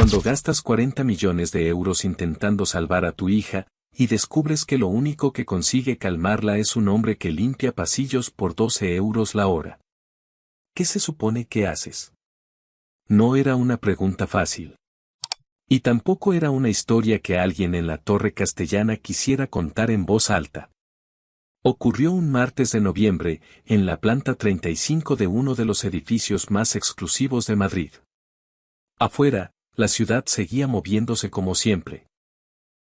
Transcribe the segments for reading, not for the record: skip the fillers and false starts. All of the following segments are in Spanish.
Cuando gastas 40 millones de euros intentando salvar a tu hija, y descubres que lo único que consigue calmarla es un hombre que limpia pasillos por 12 euros la hora. ¿Qué se supone que haces? No era una pregunta fácil. Y tampoco era una historia que alguien en la Torre Castellana quisiera contar en voz alta. Ocurrió un martes de noviembre, en la planta 35 de uno de los edificios más exclusivos de Madrid. Afuera, la ciudad seguía moviéndose como siempre.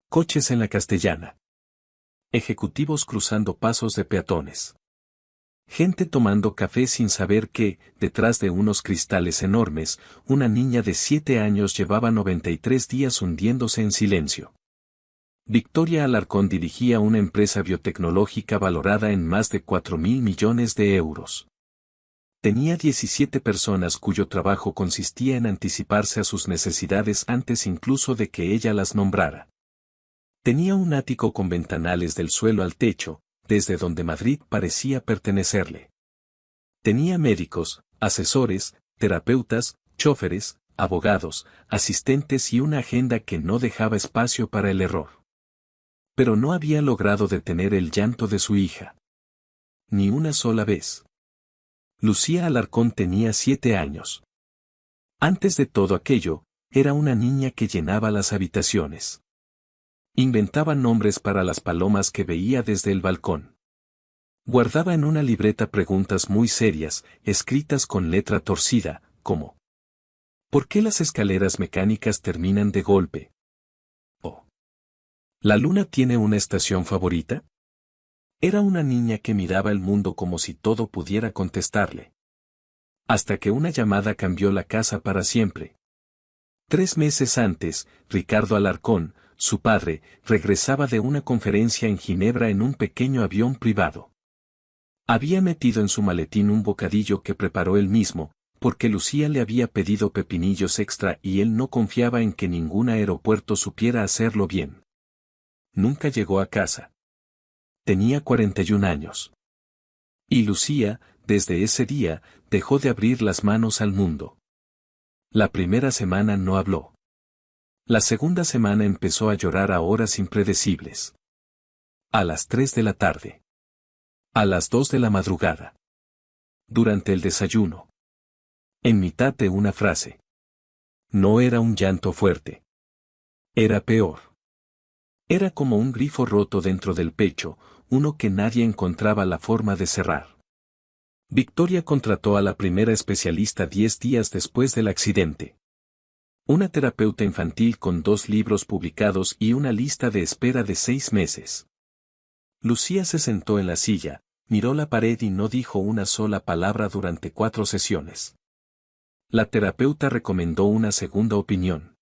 Coches en la Castellana. Ejecutivos cruzando pasos de peatones. Gente tomando café sin saber que, detrás de unos cristales enormes, una niña de 7 años llevaba 93 días hundiéndose en silencio. Victoria Alarcón dirigía una empresa biotecnológica valorada en más de 4.000 millones de euros. Tenía 17 personas cuyo trabajo consistía en anticiparse a sus necesidades antes incluso de que ella las nombrara. Tenía un ático con ventanales del suelo al techo, desde donde Madrid parecía pertenecerle. Tenía médicos, asesores, terapeutas, chóferes, abogados, asistentes y una agenda que no dejaba espacio para el error. Pero no había logrado detener el llanto de su hija. Ni una sola vez. Lucía Alarcón tenía 7 años. Antes de todo aquello, era una niña que llenaba las habitaciones. Inventaba nombres para las palomas que veía desde el balcón. Guardaba en una libreta preguntas muy serias, escritas con letra torcida, como: ¿por qué las escaleras mecánicas terminan de golpe? O ¿la luna tiene una estación favorita? Era una niña que miraba el mundo como si todo pudiera contestarle. Hasta que una llamada cambió la casa para siempre. 3 meses antes, Ricardo Alarcón, su padre, regresaba de una conferencia en Ginebra en un pequeño avión privado. Había metido en su maletín un bocadillo que preparó él mismo, porque Lucía le había pedido pepinillos extra y él no confiaba en que ningún aeropuerto supiera hacerlo bien. Nunca llegó a casa. Tenía 41 años. Y Lucía, desde ese día, dejó de abrir las manos al mundo. La primera semana no habló. La segunda semana empezó a llorar a horas impredecibles. A las 3 de la tarde. A las 2 de la madrugada. Durante el desayuno. En mitad de una frase. No era un llanto fuerte. Era peor. Era como un grifo roto dentro del pecho, uno que nadie encontraba la forma de cerrar. Victoria contrató a la primera especialista 10 días después del accidente. Una terapeuta infantil con 2 libros publicados y una lista de espera de 6 meses. Lucía se sentó en la silla, miró la pared y no dijo una sola palabra durante 4 sesiones. La terapeuta recomendó una segunda opinión.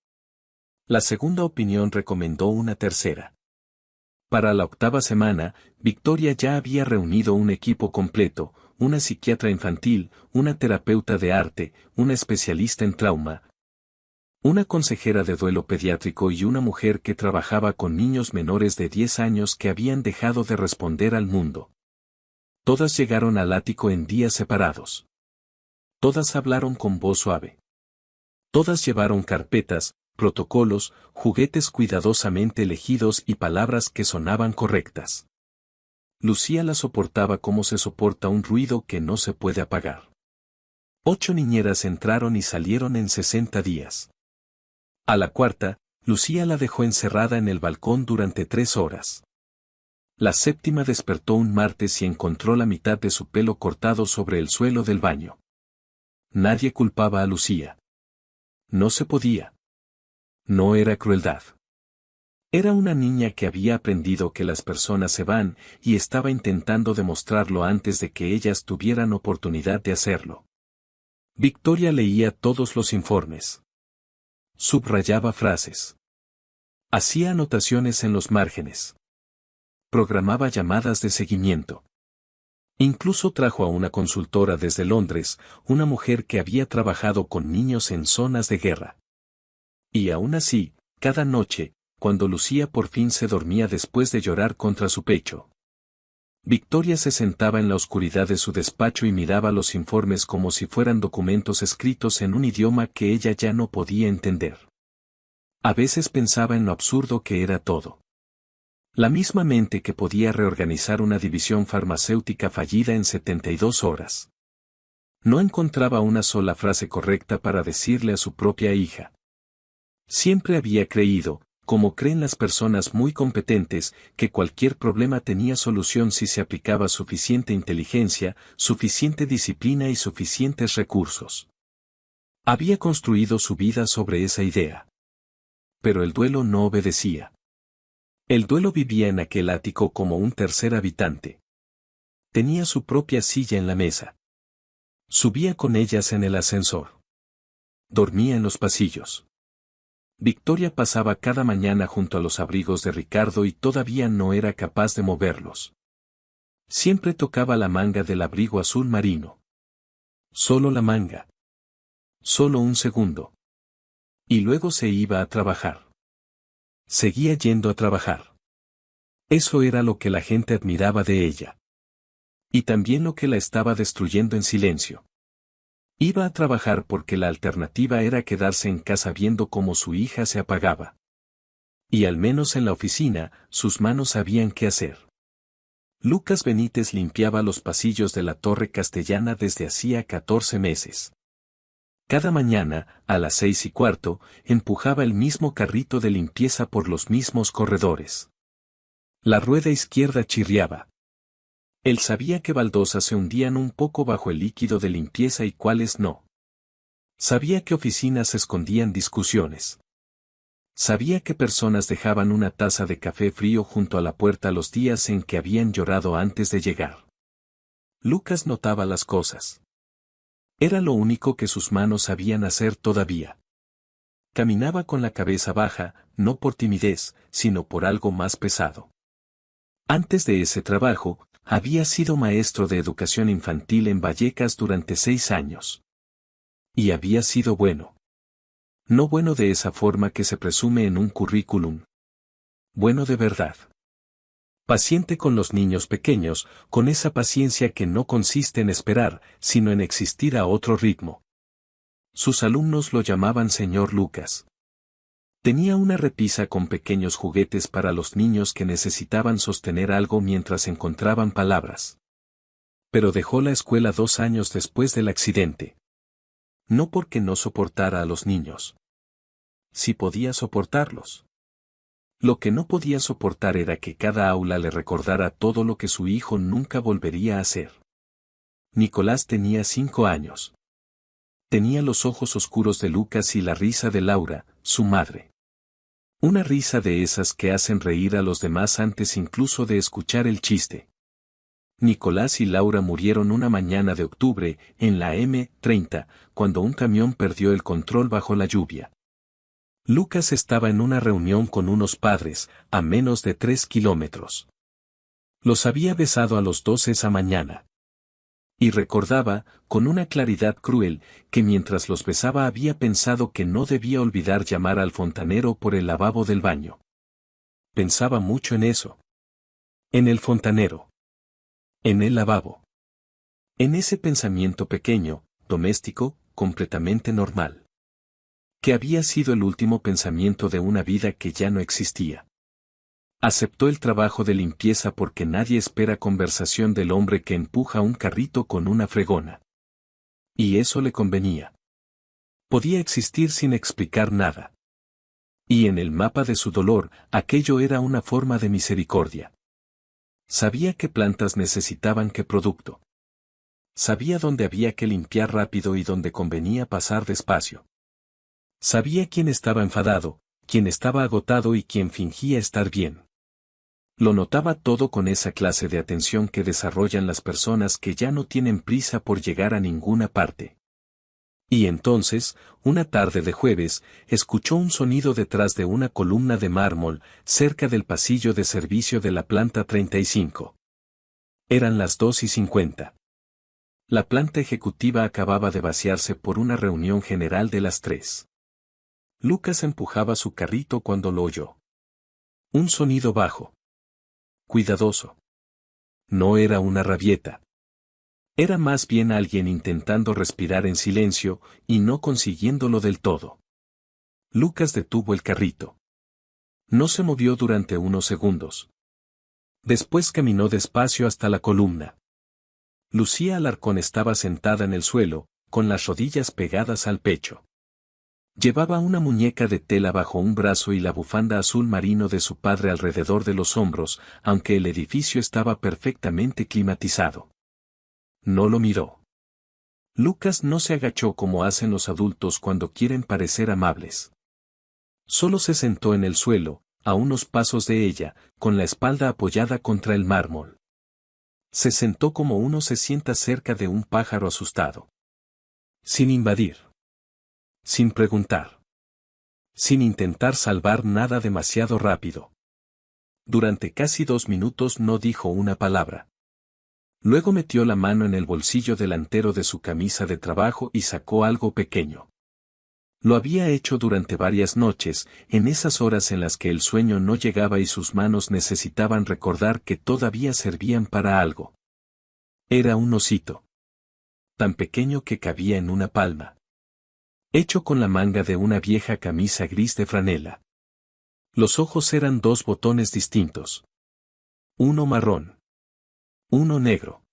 La segunda opinión recomendó una tercera. Para la 8ª semana, Victoria ya había reunido un equipo completo, una psiquiatra infantil, una terapeuta de arte, una especialista en trauma, una consejera de duelo pediátrico y una mujer que trabajaba con niños menores de 10 años que habían dejado de responder al mundo. Todas llegaron al ático en días separados. Todas hablaron con voz suave. Todas llevaron carpetas, protocolos, juguetes cuidadosamente elegidos y palabras que sonaban correctas. Lucía la soportaba como se soporta un ruido que no se puede apagar. 8 niñeras entraron y salieron en 60 días. A la 4ª, Lucía la dejó encerrada en el balcón durante 3 horas. La 7ª despertó un martes y encontró la mitad de su pelo cortado sobre el suelo del baño. Nadie culpaba a Lucía. No se podía. No era crueldad. Era una niña que había aprendido que las personas se van y estaba intentando demostrarlo antes de que ellas tuvieran oportunidad de hacerlo. Victoria leía todos los informes. Subrayaba frases. Hacía anotaciones en los márgenes. Programaba llamadas de seguimiento. Incluso trajo a una consultora desde Londres, una mujer que había trabajado con niños en zonas de guerra. Y aún así, cada noche, cuando Lucía por fin se dormía después de llorar contra su pecho, Victoria se sentaba en la oscuridad de su despacho y miraba los informes como si fueran documentos escritos en un idioma que ella ya no podía entender. A veces pensaba en lo absurdo que era todo. La misma mente que podía reorganizar una división farmacéutica fallida en 72 horas. No encontraba una sola frase correcta para decirle a su propia hija. Siempre había creído, como creen las personas muy competentes, que cualquier problema tenía solución si se aplicaba suficiente inteligencia, suficiente disciplina y suficientes recursos. Había construido su vida sobre esa idea. Pero el duelo no obedecía. El duelo vivía en aquel ático como un tercer habitante. Tenía su propia silla en la mesa. Subía con ellas en el ascensor. Dormía en los pasillos. Victoria pasaba cada mañana junto a los abrigos de Ricardo y todavía no era capaz de moverlos. Siempre tocaba la manga del abrigo azul marino. Solo la manga. Solo un segundo. Y luego se iba a trabajar. Seguía yendo a trabajar. Eso era lo que la gente admiraba de ella. Y también lo que la estaba destruyendo en silencio. Iba a trabajar porque la alternativa era quedarse en casa viendo cómo su hija se apagaba. Y al menos en la oficina, sus manos sabían qué hacer. Lucas Benítez limpiaba los pasillos de la Torre Castellana desde hacía 14 meses. Cada mañana, a las 6:15, empujaba el mismo carrito de limpieza por los mismos corredores. La rueda izquierda chirriaba. Él sabía que baldosas se hundían un poco bajo el líquido de limpieza y cuáles no. Sabía que oficinas escondían discusiones. Sabía que personas dejaban una taza de café frío junto a la puerta los días en que habían llorado antes de llegar. Lucas notaba las cosas. Era lo único que sus manos sabían hacer todavía. Caminaba con la cabeza baja, no por timidez, sino por algo más pesado. Antes de ese trabajo, había sido maestro de educación infantil en Vallecas durante 6 años. Y había sido bueno. No bueno de esa forma que se presume en un currículum. Bueno de verdad. Paciente con los niños pequeños, con esa paciencia que no consiste en esperar, sino en existir a otro ritmo. Sus alumnos lo llamaban señor Lucas. Tenía una repisa con pequeños juguetes para los niños que necesitaban sostener algo mientras encontraban palabras. Pero dejó la escuela 2 años después del accidente. No porque no soportara a los niños. Sí podía soportarlos. Lo que no podía soportar era que cada aula le recordara todo lo que su hijo nunca volvería a hacer. Nicolás tenía 5 años. Tenía los ojos oscuros de Lucas y la risa de Laura, su madre. Una risa de esas que hacen reír a los demás antes incluso de escuchar el chiste. Nicolás y Laura murieron una mañana de octubre, en la M30, cuando un camión perdió el control bajo la lluvia. Lucas estaba en una reunión con unos padres, a menos de 3 kilómetros. Los había besado a los 2 esa mañana. Y recordaba, con una claridad cruel, que mientras los besaba había pensado que no debía olvidar llamar al fontanero por el lavabo del baño. Pensaba mucho en eso. En el fontanero. En el lavabo. En ese pensamiento pequeño, doméstico, completamente normal. Que había sido el último pensamiento de una vida que ya no existía. Aceptó el trabajo de limpieza porque nadie espera conversación del hombre que empuja un carrito con una fregona. Y eso le convenía. Podía existir sin explicar nada. Y en el mapa de su dolor, aquello era una forma de misericordia. Sabía qué plantas necesitaban qué producto. Sabía dónde había que limpiar rápido y dónde convenía pasar despacio. Sabía quién estaba enfadado, quién estaba agotado y quién fingía estar bien. Lo notaba todo con esa clase de atención que desarrollan las personas que ya no tienen prisa por llegar a ninguna parte. Y entonces, una tarde de jueves, escuchó un sonido detrás de una columna de mármol, cerca del pasillo de servicio de la planta 35. Eran las 2:50. La planta ejecutiva acababa de vaciarse por una reunión general de las 3. Lucas empujaba su carrito cuando lo oyó. Un sonido bajo. Cuidadoso. No era una rabieta. Era más bien alguien intentando respirar en silencio, y no consiguiéndolo del todo. Lucas detuvo el carrito. No se movió durante unos segundos. Después caminó despacio hasta la columna. Lucía Alarcón estaba sentada en el suelo, con las rodillas pegadas al pecho. Llevaba una muñeca de tela bajo un brazo y la bufanda azul marino de su padre alrededor de los hombros, aunque el edificio estaba perfectamente climatizado. No lo miró. Lucas no se agachó como hacen los adultos cuando quieren parecer amables. Solo se sentó en el suelo, a unos pasos de ella, con la espalda apoyada contra el mármol. Se sentó como uno se sienta cerca de un pájaro asustado. Sin invadir. Sin preguntar. Sin intentar salvar nada demasiado rápido. Durante casi 2 minutos no dijo una palabra. Luego metió la mano en el bolsillo delantero de su camisa de trabajo y sacó algo pequeño. Lo había hecho durante varias noches, en esas horas en las que el sueño no llegaba y sus manos necesitaban recordar que todavía servían para algo. Era un osito. Tan pequeño que cabía en una palma. Hecho con la manga de una vieja camisa gris de franela. Los ojos eran 2 botones distintos. Uno marrón. Uno negro.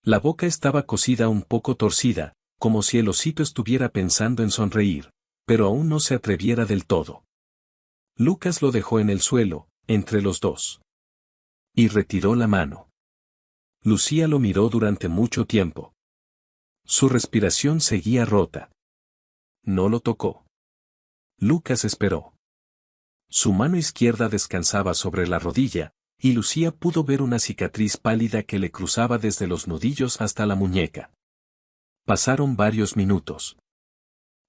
La boca estaba cosida un poco torcida, como si el osito estuviera pensando en sonreír, pero aún no se atreviera del todo. Lucas lo dejó en el suelo, entre los dos. Y retiró la mano. Lucía lo miró durante mucho tiempo. Su respiración seguía rota. No lo tocó. Lucas esperó. Su mano izquierda descansaba sobre la rodilla, y Lucía pudo ver una cicatriz pálida que le cruzaba desde los nudillos hasta la muñeca. Pasaron varios minutos.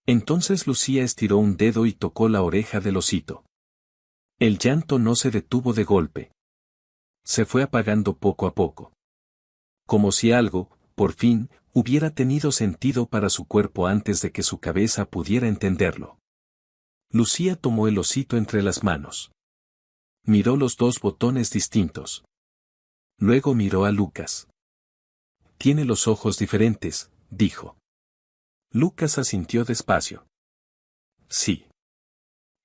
Entonces Lucía estiró un dedo y tocó la oreja del osito. El llanto no se detuvo de golpe. Se fue apagando poco a poco. Como si algo, por fin, hubiera tenido sentido para su cuerpo antes de que su cabeza pudiera entenderlo. Lucía tomó el osito entre las manos. Miró los 2 botones distintos. Luego miró a Lucas. Tiene los ojos diferentes, dijo. Lucas asintió despacio. Sí.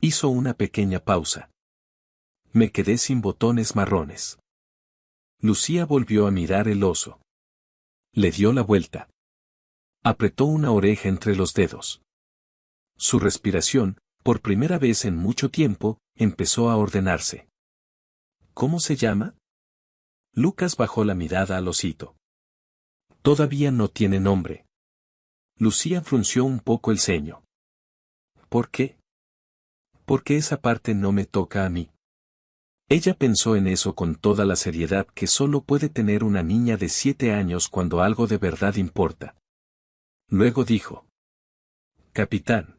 Hizo una pequeña pausa. Me quedé sin botones marrones. Lucía volvió a mirar el oso. Le dio la vuelta. Apretó una oreja entre los dedos. Su respiración, por primera vez en mucho tiempo, empezó a ordenarse. ¿Cómo se llama? Lucas bajó la mirada al osito. Todavía no tiene nombre. Lucía frunció un poco el ceño. ¿Por qué? Porque esa parte no me toca a mí. Ella pensó en eso con toda la seriedad que solo puede tener una niña de 7 años cuando algo de verdad importa. Luego dijo. Capitán.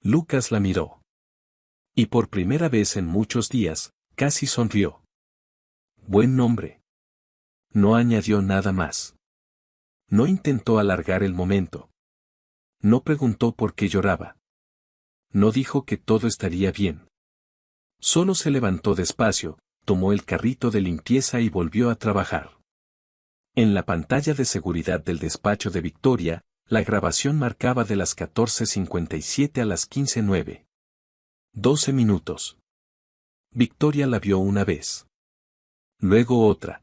Lucas la miró. Y por primera vez en muchos días, casi sonrió. Buen nombre. No añadió nada más. No intentó alargar el momento. No preguntó por qué lloraba. No dijo que todo estaría bien. Solo se levantó despacio, tomó el carrito de limpieza y volvió a trabajar. En la pantalla de seguridad del despacho de Victoria, la grabación marcaba de las 14:57 a las 15:09. 12 minutos. Victoria la vio una vez. Luego otra.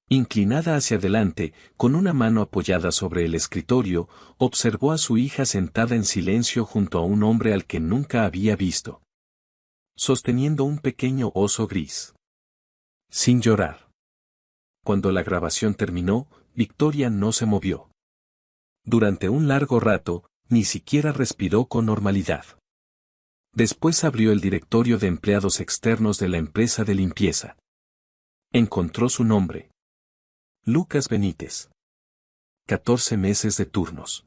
Inclinada hacia adelante, con una mano apoyada sobre el escritorio, observó a su hija sentada en silencio junto a un hombre al que nunca había visto. Sosteniendo un pequeño oso gris. Sin llorar. Cuando la grabación terminó, Victoria no se movió. Durante un largo rato, ni siquiera respiró con normalidad. Después abrió el directorio de empleados externos de la empresa de limpieza. Encontró su nombre. Lucas Benítez. 14 meses de turnos.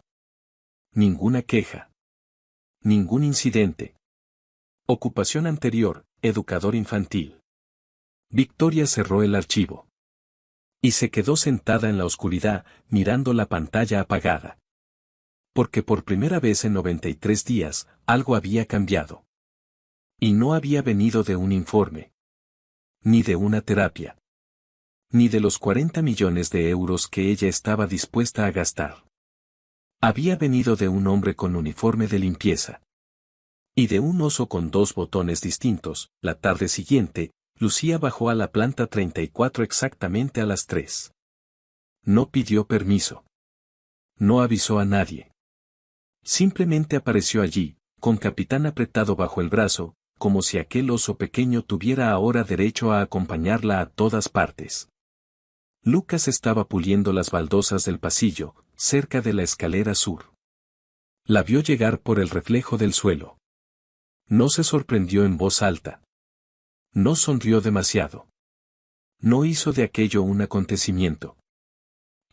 Ninguna queja. Ningún incidente. Ocupación anterior, educador infantil. Victoria cerró el archivo. Y se quedó sentada en la oscuridad, mirando la pantalla apagada. Porque por primera vez en 93 días, algo había cambiado. Y no había venido de un informe. Ni de una terapia. Ni de los 40 millones de euros que ella estaba dispuesta a gastar. Había venido de un hombre con uniforme de limpieza. Y de un oso con dos botones distintos. La tarde siguiente, Lucía bajó a la planta 34 exactamente a las 3. No pidió permiso. No avisó a nadie. Simplemente apareció allí, con Capitán apretado bajo el brazo, como si aquel oso pequeño tuviera ahora derecho a acompañarla a todas partes. Lucas estaba puliendo las baldosas del pasillo, cerca de la escalera sur. La vio llegar por el reflejo del suelo. No se sorprendió en voz alta. No sonrió demasiado. No hizo de aquello un acontecimiento.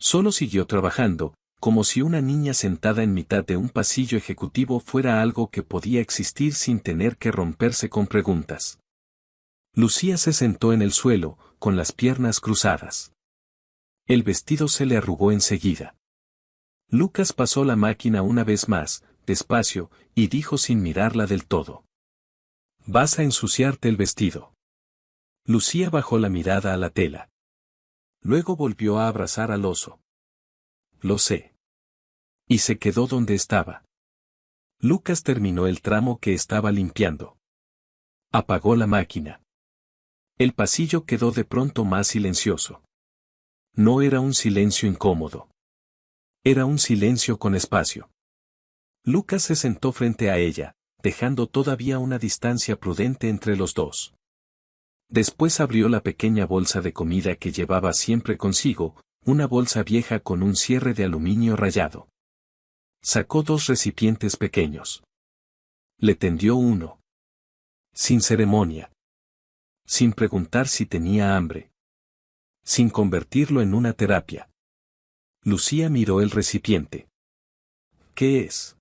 Solo siguió trabajando, como si una niña sentada en mitad de un pasillo ejecutivo fuera algo que podía existir sin tener que romperse con preguntas. Lucía se sentó en el suelo, con las piernas cruzadas. El vestido se le arrugó enseguida. Lucas pasó la máquina una vez más, despacio, y dijo sin mirarla del todo: «Vas a ensuciarte el vestido». Lucía bajó la mirada a la tela. Luego volvió a abrazar al oso. «Lo sé». Y se quedó donde estaba. Lucas terminó el tramo que estaba limpiando. Apagó la máquina. El pasillo quedó de pronto más silencioso. No era un silencio incómodo. Era un silencio con espacio. Lucas se sentó frente a ella, dejando todavía una distancia prudente entre los dos. Después abrió la pequeña bolsa de comida que llevaba siempre consigo, una bolsa vieja con un cierre de aluminio rayado. Sacó dos recipientes pequeños. Le tendió uno. Sin ceremonia. Sin preguntar si tenía hambre. Sin convertirlo en una terapia. Lucía miró el recipiente. ¿Qué es?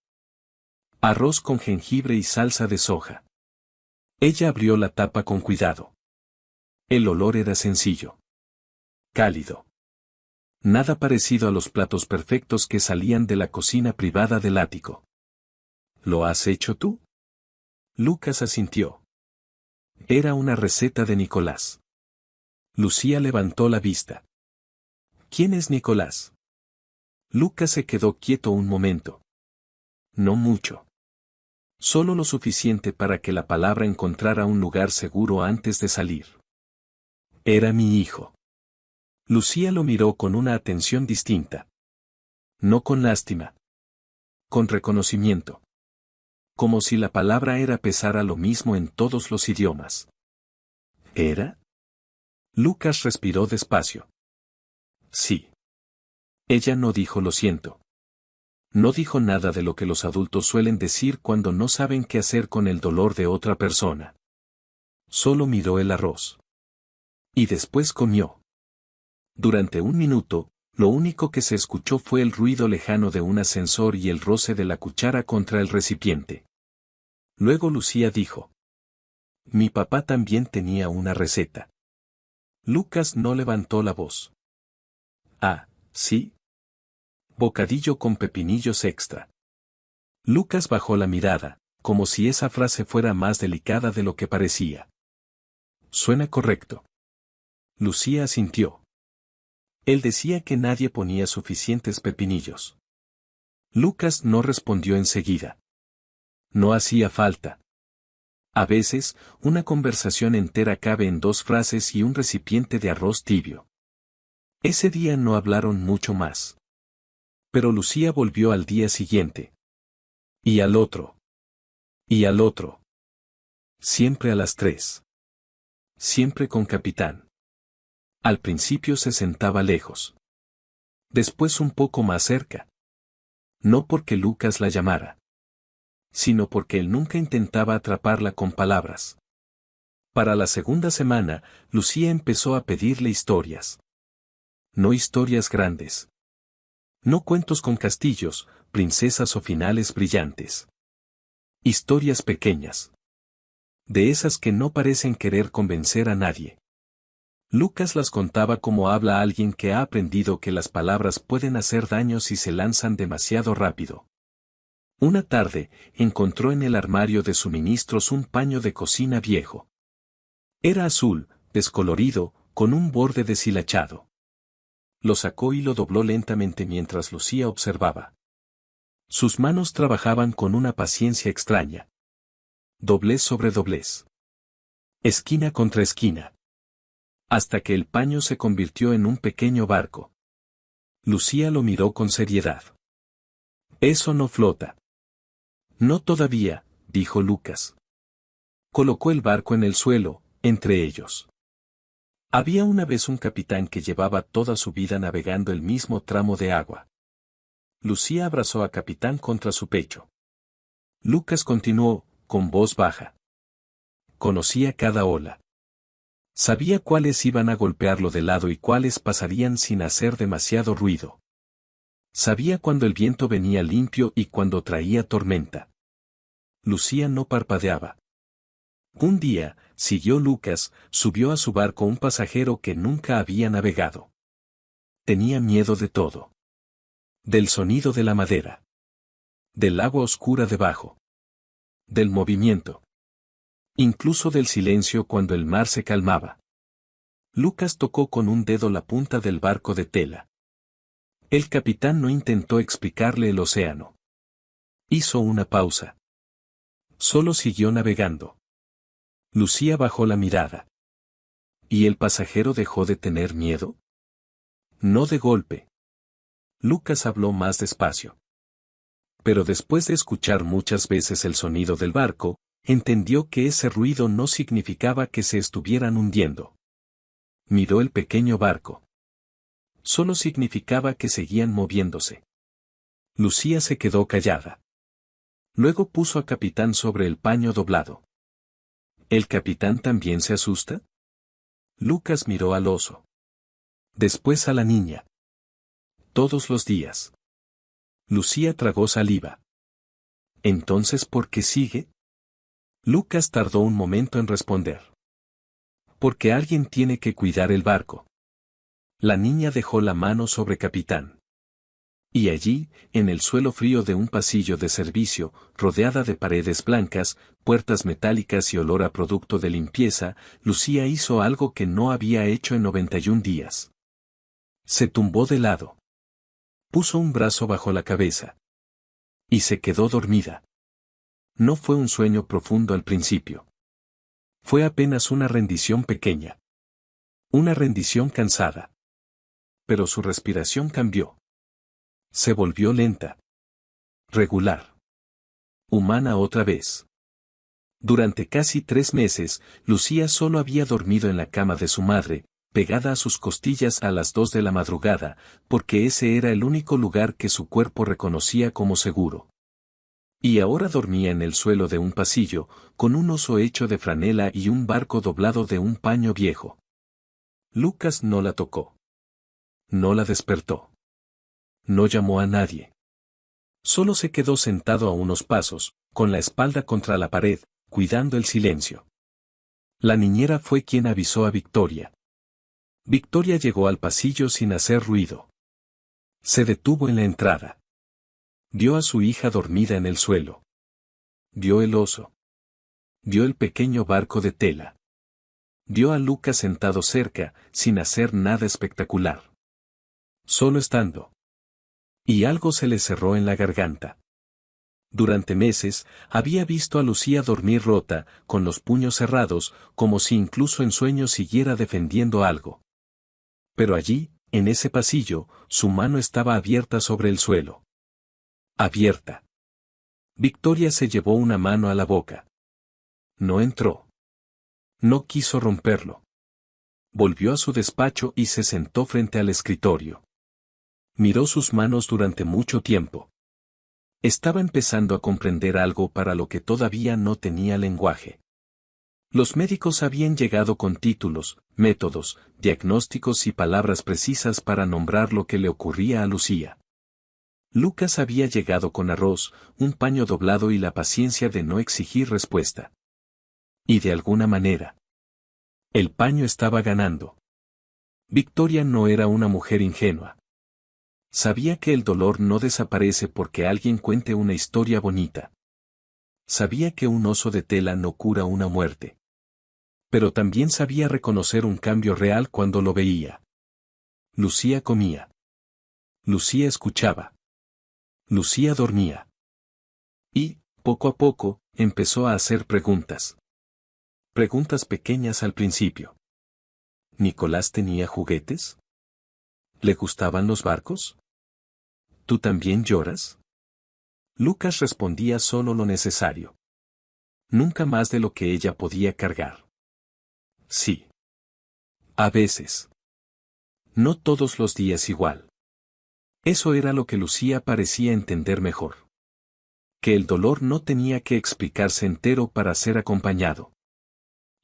Arroz con jengibre y salsa de soja. Ella abrió la tapa con cuidado. El olor era sencillo. Cálido. Nada parecido a los platos perfectos que salían de la cocina privada del ático. ¿Lo has hecho tú? Lucas asintió. Era una receta de Nicolás. Lucía levantó la vista. ¿Quién es Nicolás? Lucas se quedó quieto un momento. No mucho. Solo lo suficiente para que la palabra encontrara un lugar seguro antes de salir. Era mi hijo. Lucía lo miró con una atención distinta. No con lástima. Con reconocimiento. Como si la palabra era pesara lo mismo en todos los idiomas. ¿Era? Lucas respiró despacio. Sí. Ella no dijo lo siento. No dijo nada de lo que los adultos suelen decir cuando no saben qué hacer con el dolor de otra persona. Solo miró el arroz. Y después comió. Durante un minuto, lo único que se escuchó fue el ruido lejano de un ascensor y el roce de la cuchara contra el recipiente. Luego Lucía dijo: «Mi papá también tenía una receta». Lucas no levantó la voz. «Ah, ¿sí?» Bocadillo con pepinillos extra. Lucas bajó la mirada, como si esa frase fuera más delicada de lo que parecía. «Suena correcto». Lucía asintió. Él decía que nadie ponía suficientes pepinillos. Lucas no respondió enseguida. No hacía falta. A veces, una conversación entera cabe en dos frases y un recipiente de arroz tibio. Ese día no hablaron mucho más. Pero Lucía volvió al día siguiente. Y al otro. Y al otro. Siempre a las 3. Siempre con Capitán. Al principio se sentaba lejos. Después un poco más cerca. No porque Lucas la llamara, sino porque él nunca intentaba atraparla con palabras. Para la segunda semana, Lucía empezó a pedirle historias. No historias grandes. No cuentos con castillos, princesas o finales brillantes. Historias pequeñas. De esas que no parecen querer convencer a nadie. Lucas las contaba como habla alguien que ha aprendido que las palabras pueden hacer daño si se lanzan demasiado rápido. Una tarde, encontró en el armario de suministros un paño de cocina viejo. Era azul, descolorido, con un borde deshilachado. Lo sacó y lo dobló lentamente mientras Lucía observaba. Sus manos trabajaban con una paciencia extraña. Doblez sobre doblez. Esquina contra esquina. Hasta que el paño se convirtió en un pequeño barco. Lucía lo miró con seriedad. Eso no flota. No todavía, dijo Lucas. Colocó el barco en el suelo, entre ellos. Había una vez un capitán que llevaba toda su vida navegando el mismo tramo de agua. Lucía abrazó a capitán contra su pecho. Lucas continuó, con voz baja. Conocía cada ola. Sabía cuáles iban a golpearlo de lado y cuáles pasarían sin hacer demasiado ruido. Sabía cuando el viento venía limpio y cuando traía tormenta. Lucía no parpadeaba. Un día, siguió Lucas, subió a su barco un pasajero que nunca había navegado. Tenía miedo de todo. Del sonido de la madera. Del agua oscura debajo. Del movimiento. Incluso del silencio cuando el mar se calmaba. Lucas tocó con un dedo la punta del barco de tela. El capitán no intentó explicarle el océano. Hizo una pausa. Solo siguió navegando. Lucía bajó la mirada. ¿Y el pasajero dejó de tener miedo? No de golpe. Lucas habló más despacio. Pero después de escuchar muchas veces el sonido del barco, entendió que ese ruido no significaba que se estuvieran hundiendo. Miró el pequeño barco. Solo significaba que seguían moviéndose. Lucía se quedó callada. Luego puso a capitán sobre el paño doblado. ¿El capitán también se asusta? Lucas miró al oso. Después a la niña. Todos los días. Lucía tragó saliva. ¿Entonces por qué sigue? Lucas tardó un momento en responder. Porque alguien tiene que cuidar el barco. La niña dejó la mano sobre capitán. Y allí, en el suelo frío de un pasillo de servicio, rodeada de paredes blancas, puertas metálicas y olor a producto de limpieza, Lucía hizo algo que no había hecho en 91 días. Se tumbó de lado. Puso un brazo bajo la cabeza. Y se quedó dormida. No fue un sueño profundo al principio. Fue apenas una rendición pequeña. Una rendición cansada. Pero su respiración cambió. Se volvió lenta. Regular. Humana otra vez. Durante casi 3 meses, Lucía solo había dormido en la cama de su madre, pegada a sus costillas a las 2 de la madrugada, porque ese era el único lugar que su cuerpo reconocía como seguro. Y ahora dormía en el suelo de un pasillo, con un oso hecho de franela y un barco doblado de un paño viejo. Lucas no la tocó. No la despertó. No llamó a nadie. Solo se quedó sentado a unos pasos, con la espalda contra la pared, cuidando el silencio. La niñera fue quien avisó a Victoria. Victoria llegó al pasillo sin hacer ruido. Se detuvo en la entrada. Vio a su hija dormida en el suelo. Vio el oso. Vio el pequeño barco de tela. Vio a Lucas sentado cerca, sin hacer nada espectacular. Solo estando. Y algo se le cerró en la garganta. Durante meses, había visto a Lucía dormir rota, con los puños cerrados, como si incluso en sueños siguiera defendiendo algo. Pero allí, en ese pasillo, su mano estaba abierta sobre el suelo. Abierta. Victoria se llevó una mano a la boca. No entró. No quiso romperlo. Volvió a su despacho y se sentó frente al escritorio. Miró sus manos durante mucho tiempo. Estaba empezando a comprender algo para lo que todavía no tenía lenguaje. Los médicos habían llegado con títulos, métodos, diagnósticos y palabras precisas para nombrar lo que le ocurría a Lucía. Lucas había llegado con arroz, un paño doblado y la paciencia de no exigir respuesta. Y de alguna manera, el paño estaba ganando. Victoria no era una mujer ingenua. Sabía que el dolor no desaparece porque alguien cuente una historia bonita. Sabía que un oso de tela no cura una muerte. Pero también sabía reconocer un cambio real cuando lo veía. Lucía comía. Lucía escuchaba. Lucía dormía. Y, poco a poco, Empezó a hacer preguntas. Preguntas pequeñas al principio. ¿Nicolás tenía juguetes? ¿Le gustaban los barcos? ¿Tú también lloras? Lucas respondía solo lo necesario. Nunca más de lo que ella podía cargar. Sí. A veces. No todos los días igual. Eso era lo que Lucía parecía entender mejor. Que el dolor no tenía que explicarse entero para ser acompañado.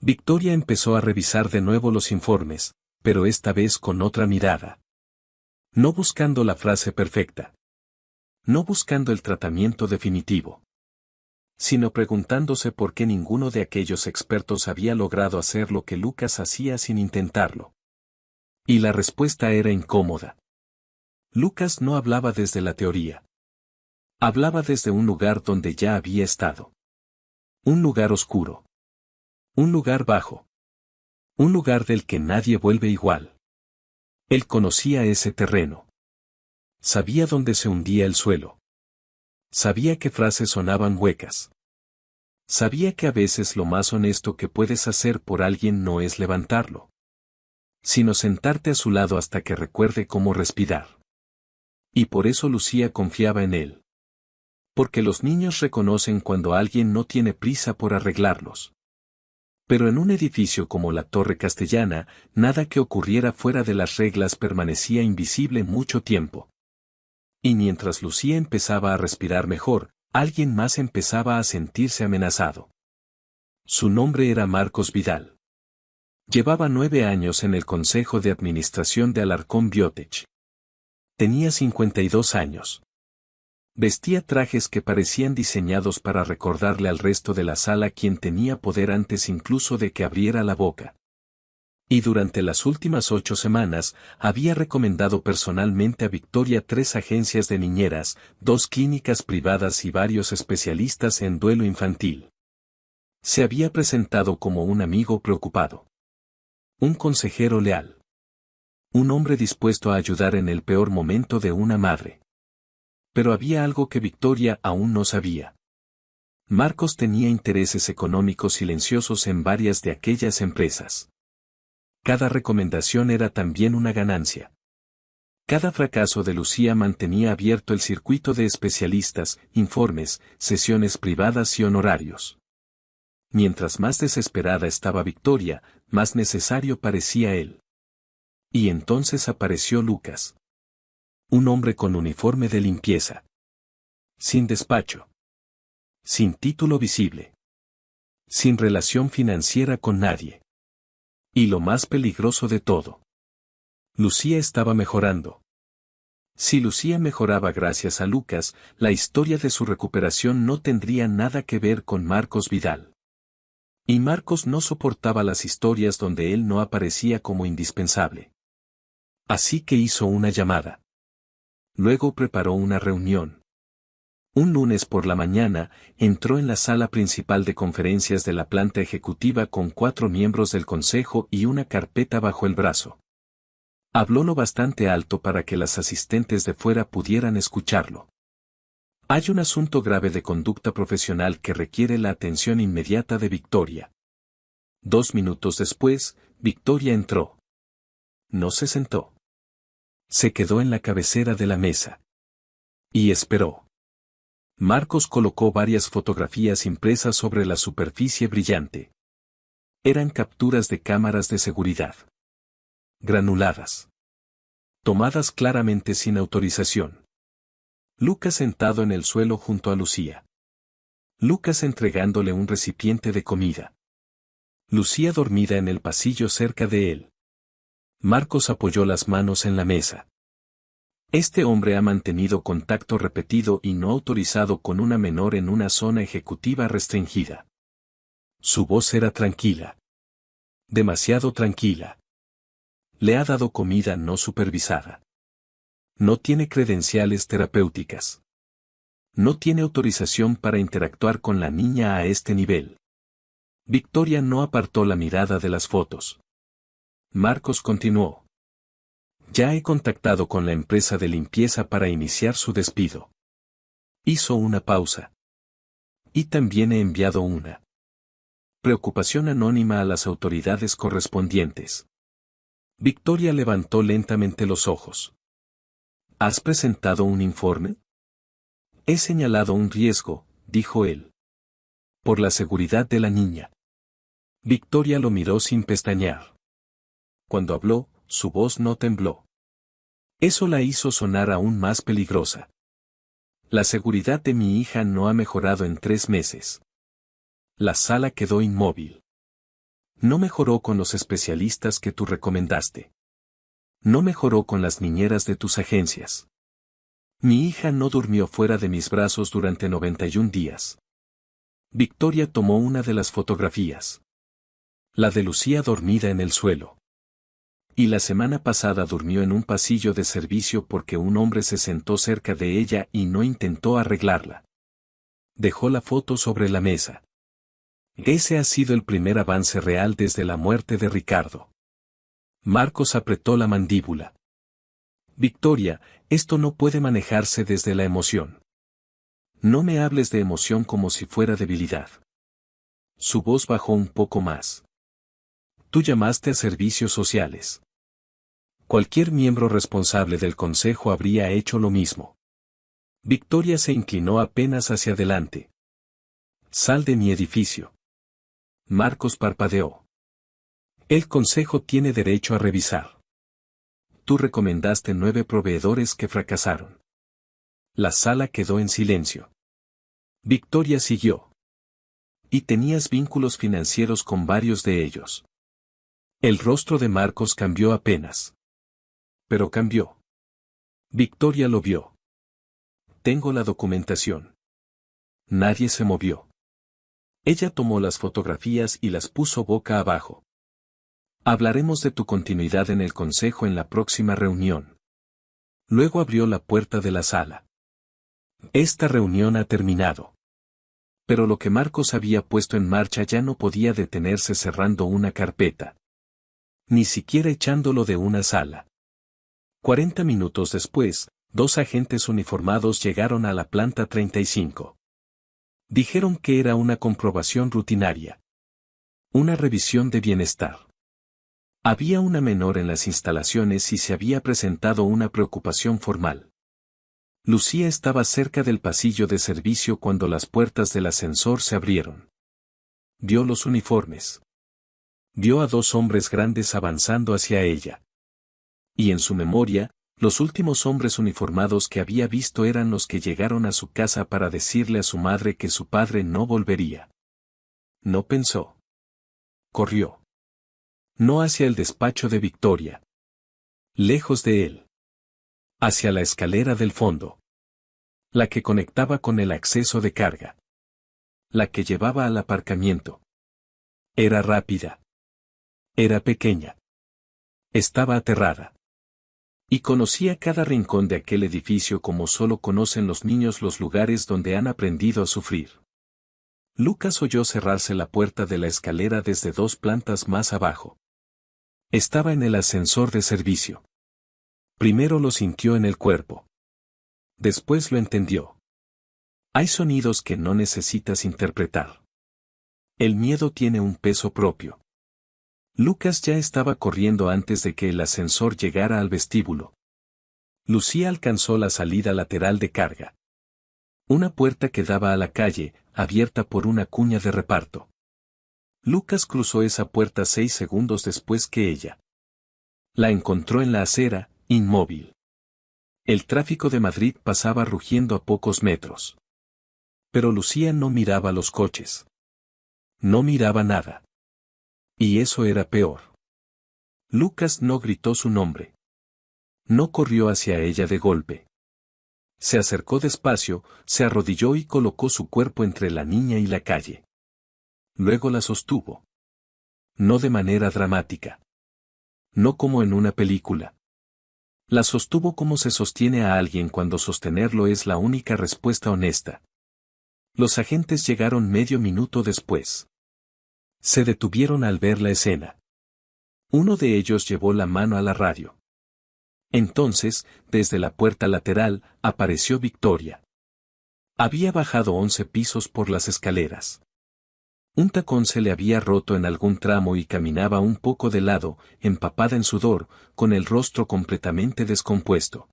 Victoria empezó a revisar de nuevo los informes, pero esta vez con otra mirada. No buscando la frase perfecta. No buscando el tratamiento definitivo. Sino preguntándose por qué ninguno de aquellos expertos había logrado hacer lo que Lucas hacía sin intentarlo. Y la respuesta era incómoda. Lucas no hablaba desde la teoría. Hablaba desde un lugar donde ya había estado. Un lugar oscuro. Un lugar bajo. Un lugar del que nadie vuelve igual. Él conocía ese terreno. Sabía dónde se hundía el suelo. Sabía qué frases sonaban huecas. Sabía que a veces lo más honesto que puedes hacer por alguien no es levantarlo, sino sentarte a su lado hasta que recuerde cómo respirar. Y por eso Lucía confiaba en él. Porque los niños reconocen cuando alguien no tiene prisa por arreglarlos. Pero en un edificio como la Torre Castellana, nada que ocurriera fuera de las reglas permanecía invisible mucho tiempo. Y mientras Lucía empezaba a respirar mejor, alguien más empezaba a sentirse amenazado. Su nombre era Marcos Vidal. Llevaba 9 años en el Consejo de Administración de Alarcón Biotech. Tenía 52 años. Vestía trajes que parecían diseñados para recordarle al resto de la sala quién tenía poder antes incluso de que abriera la boca. Y durante las últimas 8 semanas, había recomendado personalmente a Victoria 3 agencias de niñeras, 2 clínicas privadas y varios especialistas en duelo infantil. Se había presentado como un amigo preocupado. Un consejero leal. Un hombre dispuesto a ayudar en el peor momento de una madre. Pero había algo que Victoria aún no sabía. Marcos tenía intereses económicos silenciosos en varias de aquellas empresas. Cada recomendación era también una ganancia. Cada fracaso de Lucía mantenía abierto el circuito de especialistas, informes, sesiones privadas y honorarios. Mientras más desesperada estaba Victoria, más necesario parecía él. Y entonces apareció Lucas. Un hombre con uniforme de limpieza. Sin despacho. Sin título visible. Sin relación financiera con nadie. Y lo más peligroso de todo. Lucía estaba mejorando. Si Lucía mejoraba gracias a Lucas, la historia de su recuperación no tendría nada que ver con Marcos Vidal. Y Marcos no soportaba las historias donde él no aparecía como indispensable. Así que hizo una llamada. Luego preparó una reunión. Un lunes por la mañana, entró en la sala principal de conferencias de la planta ejecutiva con 4 miembros del consejo y una carpeta bajo el brazo. Habló lo bastante alto para que las asistentes de fuera pudieran escucharlo. Hay un asunto grave de conducta profesional que requiere la atención inmediata de Victoria. 2 minutos después, Victoria entró. No se sentó. Se quedó en la cabecera de la mesa. Y esperó. Marcos colocó varias fotografías impresas sobre la superficie brillante. Eran capturas de cámaras de seguridad. Granuladas. Tomadas claramente sin autorización. Lucas sentado en el suelo junto a Lucía. Lucas entregándole un recipiente de comida. Lucía dormida en el pasillo cerca de él. Marcos apoyó las manos en la mesa. Este hombre ha mantenido contacto repetido y no autorizado con una menor en una zona ejecutiva restringida. Su voz era tranquila. Demasiado tranquila. Le ha dado comida no supervisada. No tiene credenciales terapéuticas. No tiene autorización para interactuar con la niña a este nivel. Victoria no apartó la mirada de las fotos. Marcos continuó. Ya he contactado con la empresa de limpieza para iniciar su despido. Hizo una pausa. Y también he enviado una preocupación anónima a las autoridades correspondientes. Victoria levantó lentamente los ojos. ¿Has presentado un informe? He señalado un riesgo, dijo él. Por la seguridad de la niña. Victoria lo miró sin pestañear. Cuando habló, su voz no tembló. Eso la hizo sonar aún más peligrosa. La seguridad de mi hija no ha mejorado en 3 meses. La sala quedó inmóvil. No mejoró con los especialistas que tú recomendaste. No mejoró con las niñeras de tus agencias. Mi hija no durmió fuera de mis brazos durante 91 días. Victoria tomó una de las fotografías. La de Lucía dormida en el suelo. Y la semana pasada durmió en un pasillo de servicio porque un hombre se sentó cerca de ella y no intentó arreglarla. Dejó la foto sobre la mesa. Ese ha sido el primer avance real desde la muerte de Ricardo. Marcos apretó la mandíbula. Victoria, esto no puede manejarse desde la emoción. No me hables de emoción como si fuera debilidad. Su voz bajó un poco más. Tú llamaste a servicios sociales. Cualquier miembro responsable del consejo habría hecho lo mismo. Victoria se inclinó apenas hacia adelante. Sal de mi edificio. Marcos parpadeó. El consejo tiene derecho a revisar. Tú recomendaste 9 proveedores que fracasaron. La sala quedó en silencio. Victoria siguió. Y tenías vínculos financieros con varios de ellos. El rostro de Marcos cambió apenas. Pero cambió. Victoria lo vio. Tengo la documentación. Nadie se movió. Ella tomó las fotografías y las puso boca abajo. Hablaremos de tu continuidad en el consejo en la próxima reunión. Luego abrió la puerta de la sala. Esta reunión ha terminado. Pero lo que Marcos había puesto en marcha ya no podía detenerse cerrando una carpeta. Ni siquiera echándolo de una sala. 40 minutos después, 2 agentes uniformados llegaron a la planta 35. Dijeron que era una comprobación rutinaria. Una revisión de bienestar. Había una menor en las instalaciones y se había presentado una preocupación formal. Lucía estaba cerca del pasillo de servicio cuando las puertas del ascensor se abrieron. Vio los uniformes. Vio a 2 hombres grandes avanzando hacia ella. Y en su memoria, los últimos hombres uniformados que había visto eran los que llegaron a su casa para decirle a su madre que su padre no volvería. No pensó. Corrió. No hacia el despacho de Victoria. Lejos de él. Hacia la escalera del fondo. La que conectaba con el acceso de carga. La que llevaba al aparcamiento. Era rápida. Era pequeña. Estaba aterrada. Y conocía cada rincón de aquel edificio como solo conocen los niños los lugares donde han aprendido a sufrir. Lucas oyó cerrarse la puerta de la escalera desde 2 plantas más abajo. Estaba en el ascensor de servicio. Primero lo sintió en el cuerpo. Después lo entendió. Hay sonidos que no necesitas interpretar. El miedo tiene un peso propio. Lucas ya estaba corriendo antes de que el ascensor llegara al vestíbulo. Lucía alcanzó la salida lateral de carga. Una puerta que daba a la calle, abierta por una cuña de reparto. Lucas cruzó esa puerta 6 segundos después que ella. La encontró en la acera, inmóvil. El tráfico de Madrid pasaba rugiendo a pocos metros. Pero Lucía no miraba los coches. No miraba nada. Y eso era peor. Lucas no gritó su nombre. No corrió hacia ella de golpe. Se acercó despacio, se arrodilló y colocó su cuerpo entre la niña y la calle. Luego la sostuvo. No de manera dramática. No como en una película. La sostuvo como se sostiene a alguien cuando sostenerlo es la única respuesta honesta. Los agentes llegaron medio minuto después. Se detuvieron al ver la escena. Uno de ellos llevó la mano a la radio. Entonces, desde la puerta lateral, apareció Victoria. Había bajado 11 pisos por las escaleras. Un tacón se le había roto en algún tramo y caminaba un poco de lado, empapada en sudor, con el rostro completamente descompuesto.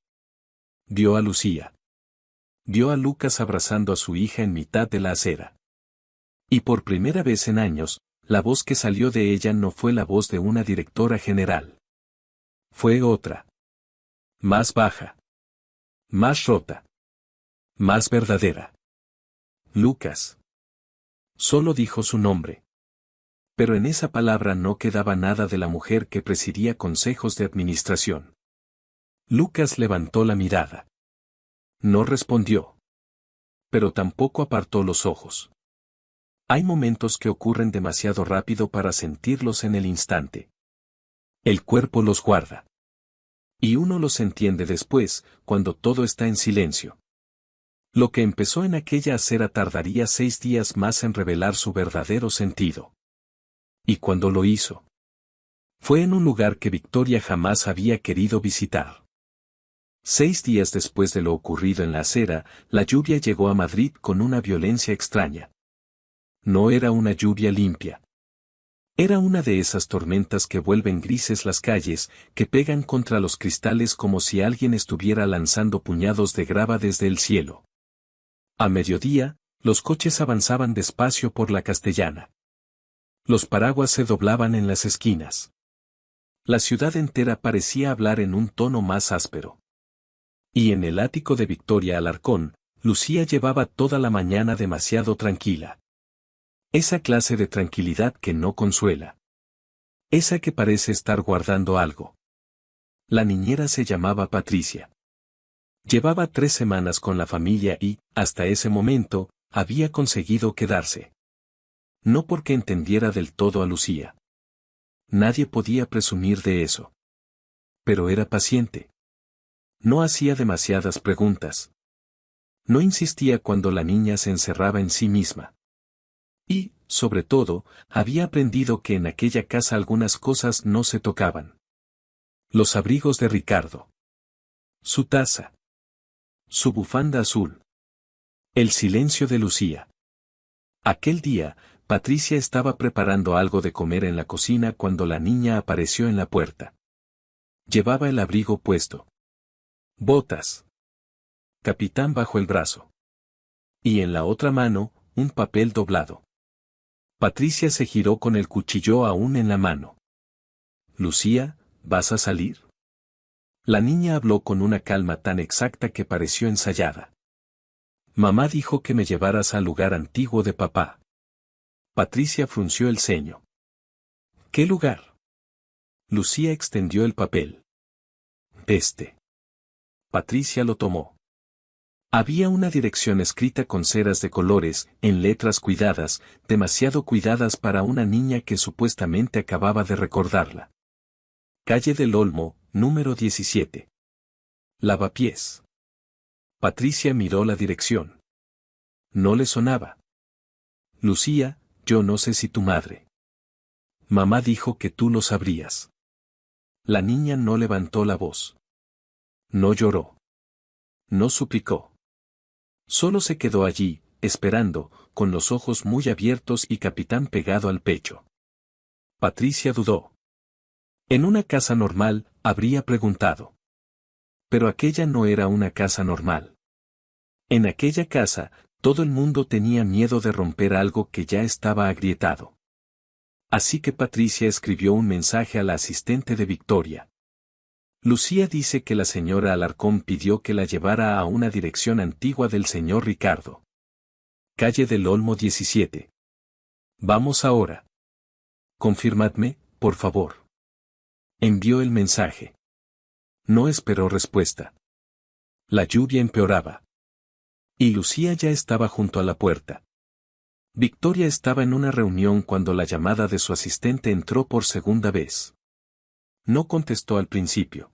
Vio a Lucía. Vio a Lucas abrazando a su hija en mitad de la acera. Y por primera vez en años, la voz que salió de ella no fue la voz de una directora general. Fue otra. Más baja. Más rota. Más verdadera. Lucas. Solo dijo su nombre. Pero en esa palabra no quedaba nada de la mujer que presidía consejos de administración. Lucas levantó la mirada. No respondió. Pero tampoco apartó los ojos. Hay momentos que ocurren demasiado rápido para sentirlos en el instante. El cuerpo los guarda. Y uno los entiende después, cuando todo está en silencio. Lo que empezó en aquella acera tardaría 6 días más en revelar su verdadero sentido. Y cuando lo hizo, fue en un lugar que Victoria jamás había querido visitar. 6 días después de lo ocurrido en la acera, la lluvia llegó a Madrid con una violencia extraña. No era una lluvia limpia. Era una de esas tormentas que vuelven grises las calles, que pegan contra los cristales como si alguien estuviera lanzando puñados de grava desde el cielo. A mediodía, los coches avanzaban despacio por la Castellana. Los paraguas se doblaban en las esquinas. La ciudad entera parecía hablar en un tono más áspero. Y en el ático de Victoria Alarcón, Lucía llevaba toda la mañana demasiado tranquila. Esa clase de tranquilidad que no consuela. Esa que parece estar guardando algo. La niñera se llamaba Patricia. Llevaba 3 semanas con la familia y, hasta ese momento, había conseguido quedarse. No porque entendiera del todo a Lucía. Nadie podía presumir de eso. Pero era paciente. No hacía demasiadas preguntas. No insistía cuando la niña se encerraba en sí misma. Y, sobre todo, había aprendido que en aquella casa algunas cosas no se tocaban. Los abrigos de Ricardo. Su taza. Su bufanda azul. El silencio de Lucía. Aquel día, Patricia estaba preparando algo de comer en la cocina cuando la niña apareció en la puerta. Llevaba el abrigo puesto. Botas. Capitán bajo el brazo. Y en la otra mano, un papel doblado. Patricia se giró con el cuchillo aún en la mano. Lucía, ¿vas a salir? La niña habló con una calma tan exacta que pareció ensayada. Mamá dijo que me llevaras al lugar antiguo de papá. Patricia frunció el ceño. ¿Qué lugar? Lucía extendió el papel. Este. Patricia lo tomó. Había una dirección escrita con ceras de colores, en letras cuidadas, demasiado cuidadas para una niña que supuestamente acababa de recordarla. Calle del Olmo, número 17. Lavapiés. Patricia miró la dirección. No le sonaba. Lucía, yo no sé si tu madre. Mamá dijo que tú lo sabrías. La niña no levantó la voz. No lloró. No suplicó. Solo se quedó allí, esperando, con los ojos muy abiertos y Capitán pegado al pecho. Patricia dudó. En una casa normal, habría preguntado. Pero aquella no era una casa normal. En aquella casa, todo el mundo tenía miedo de romper algo que ya estaba agrietado. Así que Patricia escribió un mensaje a la asistente de Victoria. Lucía dice que la señora Alarcón pidió que la llevara a una dirección antigua del señor Ricardo. Calle del Olmo 17. Vamos ahora. Confirmadme, por favor. Envió el mensaje. No esperó respuesta. La lluvia empeoraba. Y Lucía ya estaba junto a la puerta. Victoria estaba en una reunión cuando la llamada de su asistente entró por segunda vez. No contestó al principio.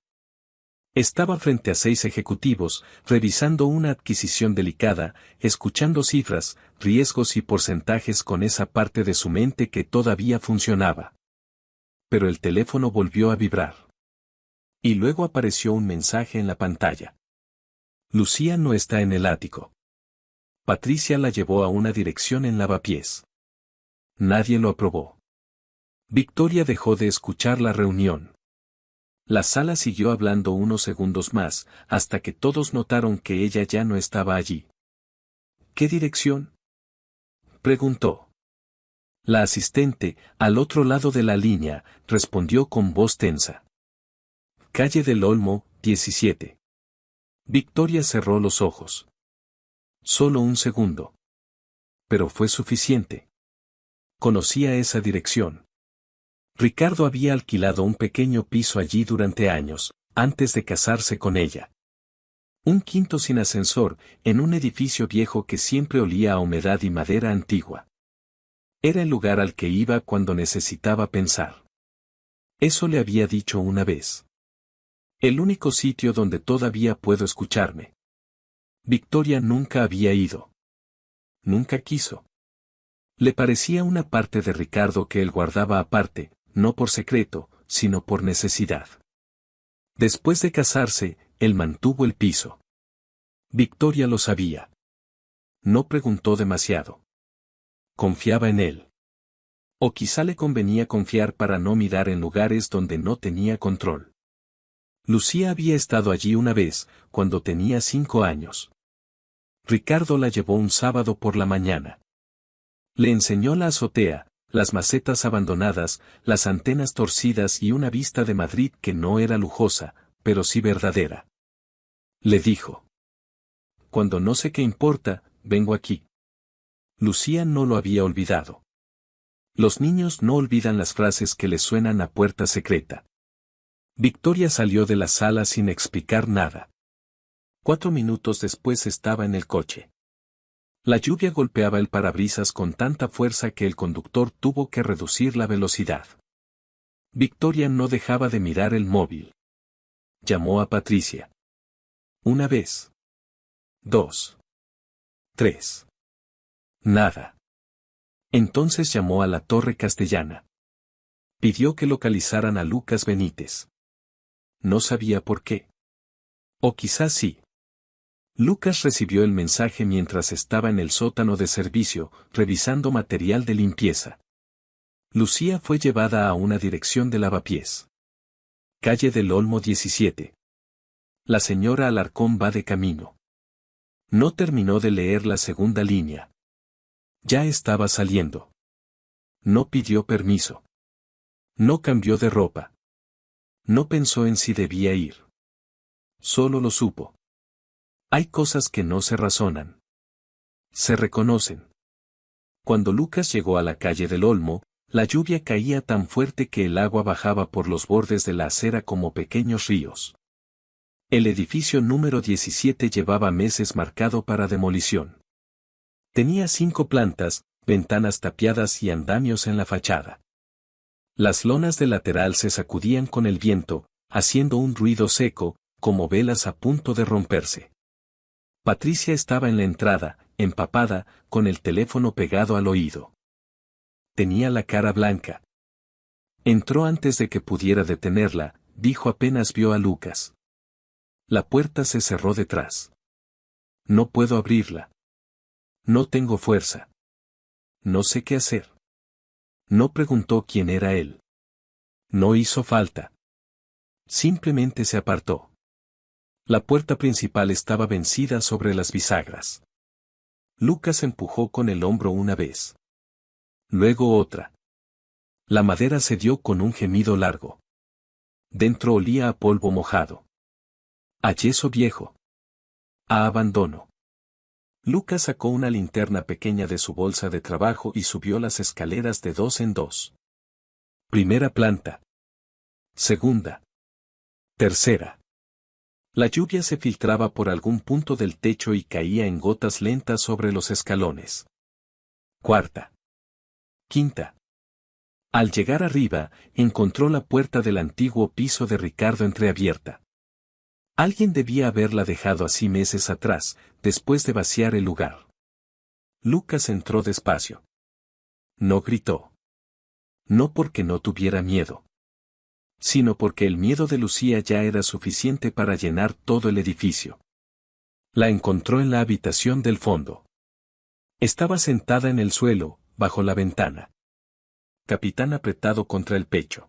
Estaba frente a 6 ejecutivos, revisando una adquisición delicada, escuchando cifras, riesgos y porcentajes con esa parte de su mente que todavía funcionaba. Pero el teléfono volvió a vibrar. Y luego apareció un mensaje en la pantalla. Lucía no está en el ático. Patricia la llevó a una dirección en lavapiés. Nadie lo aprobó. Victoria dejó de escuchar la reunión. La sala siguió hablando unos segundos más, hasta que todos notaron que ella ya no estaba allí. ¿Qué dirección?, preguntó. La asistente, al otro lado de la línea, respondió con voz tensa. Calle del Olmo, 17. Victoria cerró los ojos. Solo un segundo. Pero fue suficiente. Conocía esa dirección. Ricardo había alquilado un pequeño piso allí durante años, antes de casarse con ella. Un quinto sin ascensor, en un edificio viejo que siempre olía a humedad y madera antigua. Era el lugar al que iba cuando necesitaba pensar. Eso le había dicho una vez. El único sitio donde todavía puedo escucharme. Victoria nunca había ido. Nunca quiso. Le parecía una parte de Ricardo que él guardaba aparte, no por secreto, sino por necesidad. Después de casarse, él mantuvo el piso. Victoria lo sabía. No preguntó demasiado. Confiaba en él. O quizá le convenía confiar para no mirar en lugares donde no tenía control. Lucía había estado allí una vez, cuando tenía 5 años. Ricardo la llevó un sábado por la mañana. Le enseñó la azotea, las macetas abandonadas, las antenas torcidas y una vista de Madrid que no era lujosa, pero sí verdadera. Le dijo: cuando no sé qué importa, vengo aquí. Lucía no lo había olvidado. Los niños no olvidan las frases que les suenan a puerta secreta. Victoria salió de la sala sin explicar nada. 4 minutos después estaba en el coche. La lluvia golpeaba el parabrisas con tanta fuerza que el conductor tuvo que reducir la velocidad. Victoria no dejaba de mirar el móvil. Llamó a Patricia. 1 vez. 2. 3. Nada. Entonces llamó a la Torre Castellana. Pidió que localizaran a Lucas Benítez. No sabía por qué. O quizás sí. Lucas recibió el mensaje mientras estaba en el sótano de servicio, revisando material de limpieza. Lucía fue llevada a una dirección de lavapiés. Calle del Olmo 17. La señora Alarcón va de camino. No terminó de leer la segunda línea. Ya estaba saliendo. No pidió permiso. No cambió de ropa. No pensó en si debía ir. Solo lo supo. Hay cosas que no se razonan. Se reconocen. Cuando Lucas llegó a la calle del Olmo, la lluvia caía tan fuerte que el agua bajaba por los bordes de la acera como pequeños ríos. El edificio número 17 llevaba meses marcado para demolición. Tenía 5 plantas, ventanas tapiadas y andamios en la fachada. Las lonas del lateral se sacudían con el viento, haciendo un ruido seco, como velas a punto de romperse. Patricia estaba en la entrada, empapada, con el teléfono pegado al oído. Tenía la cara blanca. Entró antes de que pudiera detenerla, dijo apenas vio a Lucas. La puerta se cerró detrás. No puedo abrirla. No tengo fuerza. No sé qué hacer. No preguntó quién era él. No hizo falta. Simplemente se apartó. La puerta principal estaba vencida sobre las bisagras. Lucas empujó con el hombro una vez. Luego otra. La madera cedió con un gemido largo. Dentro olía a polvo mojado. A yeso viejo. A abandono. Lucas sacó una linterna pequeña de su bolsa de trabajo y subió las escaleras de 2 en 2. Primera planta. Segunda. Tercera. La lluvia se filtraba por algún punto del techo y caía en gotas lentas sobre los escalones. Cuarta. Quinta. Al llegar arriba, encontró la puerta del antiguo piso de Ricardo entreabierta. Alguien debía haberla dejado así meses atrás, después de vaciar el lugar. Lucas entró despacio. No gritó. No porque no tuviera miedo, sino porque el miedo de Lucía ya era suficiente para llenar todo el edificio. La encontró en la habitación del fondo. Estaba sentada en el suelo, bajo la ventana. Capitán apretado contra el pecho.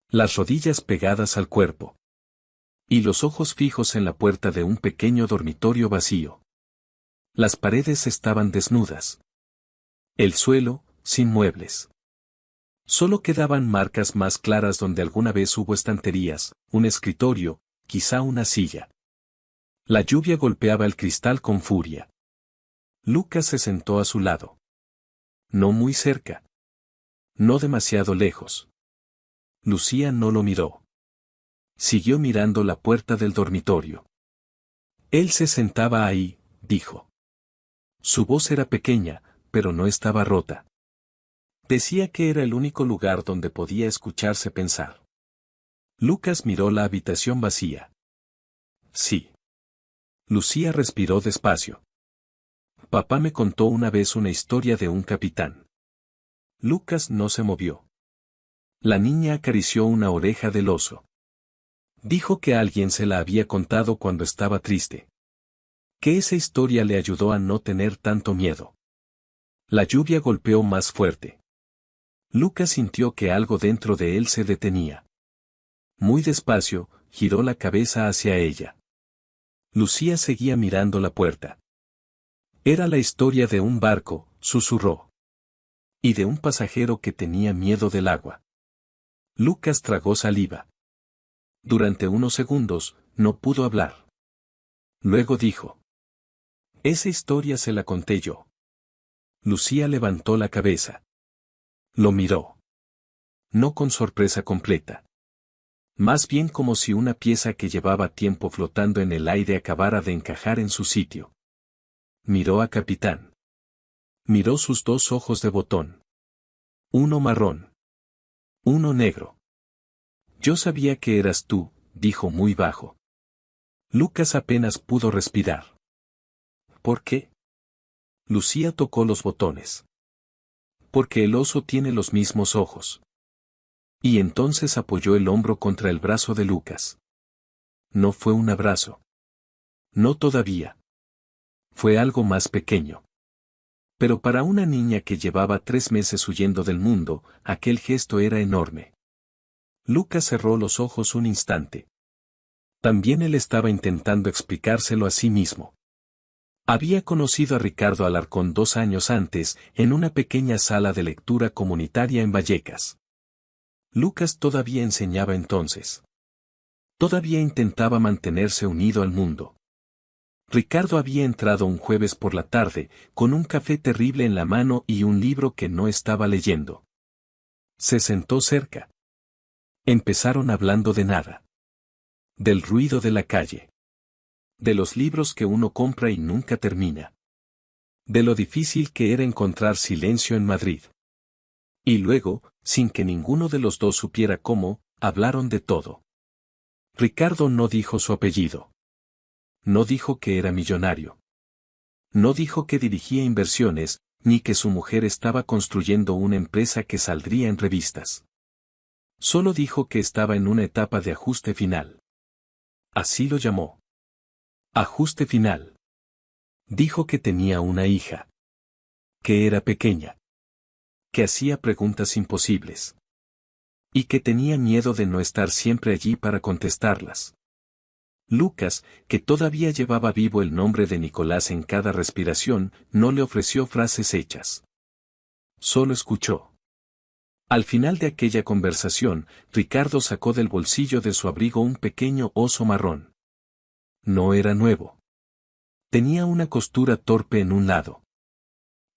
Las rodillas pegadas al cuerpo. Y los ojos fijos en la puerta de un pequeño dormitorio vacío. Las paredes estaban desnudas. El suelo, sin muebles. Solo quedaban marcas más claras donde alguna vez hubo estanterías, un escritorio, quizá una silla. La lluvia golpeaba el cristal con furia. Lucas se sentó a su lado. No muy cerca. No demasiado lejos. Lucía no lo miró. Siguió mirando la puerta del dormitorio. Él se sentaba ahí, dijo. Su voz era pequeña, pero no estaba rota. Decía que era el único lugar donde podía escucharse pensar. Lucas miró la habitación vacía. Sí. Lucía respiró despacio. Papá me contó una vez una historia de un capitán. Lucas no se movió. La niña acarició una oreja del oso. Dijo que alguien se la había contado cuando estaba triste. Que esa historia le ayudó a no tener tanto miedo. La lluvia golpeó más fuerte. Lucas sintió que algo dentro de él se detenía. Muy despacio, giró la cabeza hacia ella. Lucía seguía mirando la puerta. Era la historia de un barco, susurró. Y de un pasajero que tenía miedo del agua. Lucas tragó saliva. Durante unos segundos, no pudo hablar. Luego dijo. Esa historia se la conté yo. Lucía levantó la cabeza. Lo miró. No con sorpresa completa. Más bien como si una pieza que llevaba tiempo flotando en el aire acabara de encajar en su sitio. Miró a Capitán. Miró sus dos ojos de botón. Uno marrón. Uno negro. Yo sabía que eras tú, dijo muy bajo. Lucas apenas pudo respirar. ¿Por qué? Lucía tocó los botones. Porque el oso tiene los mismos ojos. Y entonces apoyó el hombro contra el brazo de Lucas. No fue un abrazo. No todavía. Fue algo más pequeño. Pero para una niña que llevaba 3 meses huyendo del mundo, aquel gesto era enorme. Lucas cerró los ojos un instante. También él estaba intentando explicárselo a sí mismo. Había conocido a Ricardo Alarcón 2 años antes, en una pequeña sala de lectura comunitaria en Vallecas. Lucas todavía enseñaba entonces. Todavía intentaba mantenerse unido al mundo. Ricardo había entrado un jueves por la tarde, con un café terrible en la mano y un libro que no estaba leyendo. Se sentó cerca. Empezaron hablando de nada. Del ruido de la calle. De los libros que uno compra y nunca termina. De lo difícil que era encontrar silencio en Madrid. Y luego, sin que ninguno de los dos supiera cómo, hablaron de todo. Ricardo no dijo su apellido. No dijo que era millonario. No dijo que dirigía inversiones, ni que su mujer estaba construyendo una empresa que saldría en revistas. Solo dijo que estaba en una etapa de ajuste final. Así lo llamó. Ajuste final. Dijo que tenía una hija. Que era pequeña. Que hacía preguntas imposibles. Y que tenía miedo de no estar siempre allí para contestarlas. Lucas, que todavía llevaba vivo el nombre de Nicolás en cada respiración, no le ofreció frases hechas. Solo escuchó. Al final de aquella conversación, Ricardo sacó del bolsillo de su abrigo un pequeño oso marrón. No era nuevo. Tenía una costura torpe en un lado.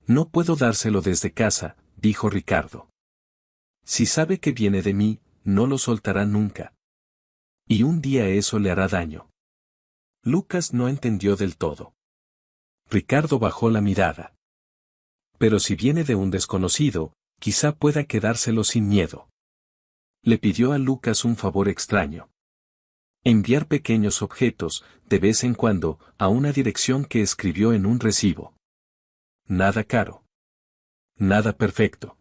No puedo dárselo desde casa, dijo Ricardo. Si sabe que viene de mí, no lo soltará nunca. Y un día eso le hará daño. Lucas no entendió del todo. Ricardo bajó la mirada. Pero si viene de un desconocido, quizá pueda quedárselo sin miedo. Le pidió a Lucas un favor extraño. Enviar pequeños objetos, de vez en cuando, a una dirección que escribió en un recibo. Nada caro. Nada perfecto.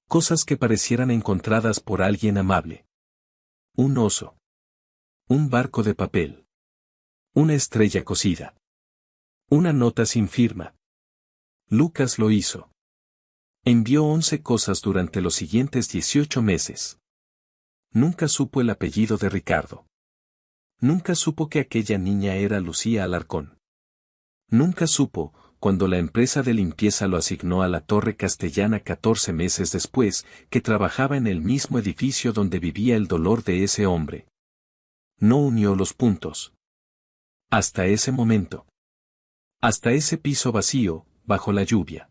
Cosas que parecieran encontradas por alguien amable. Un oso. Un barco de papel. Una estrella cosida. Una nota sin firma. Lucas lo hizo. Envió 11 cosas durante los siguientes 18 meses. Nunca supo el apellido de Ricardo. Nunca supo que aquella niña era Lucía Alarcón. Nunca supo, cuando la empresa de limpieza lo asignó a la Torre Castellana 14 meses después, que trabajaba en el mismo edificio donde vivía el dolor de ese hombre. No unió los puntos. Hasta ese momento. Hasta ese piso vacío, bajo la lluvia.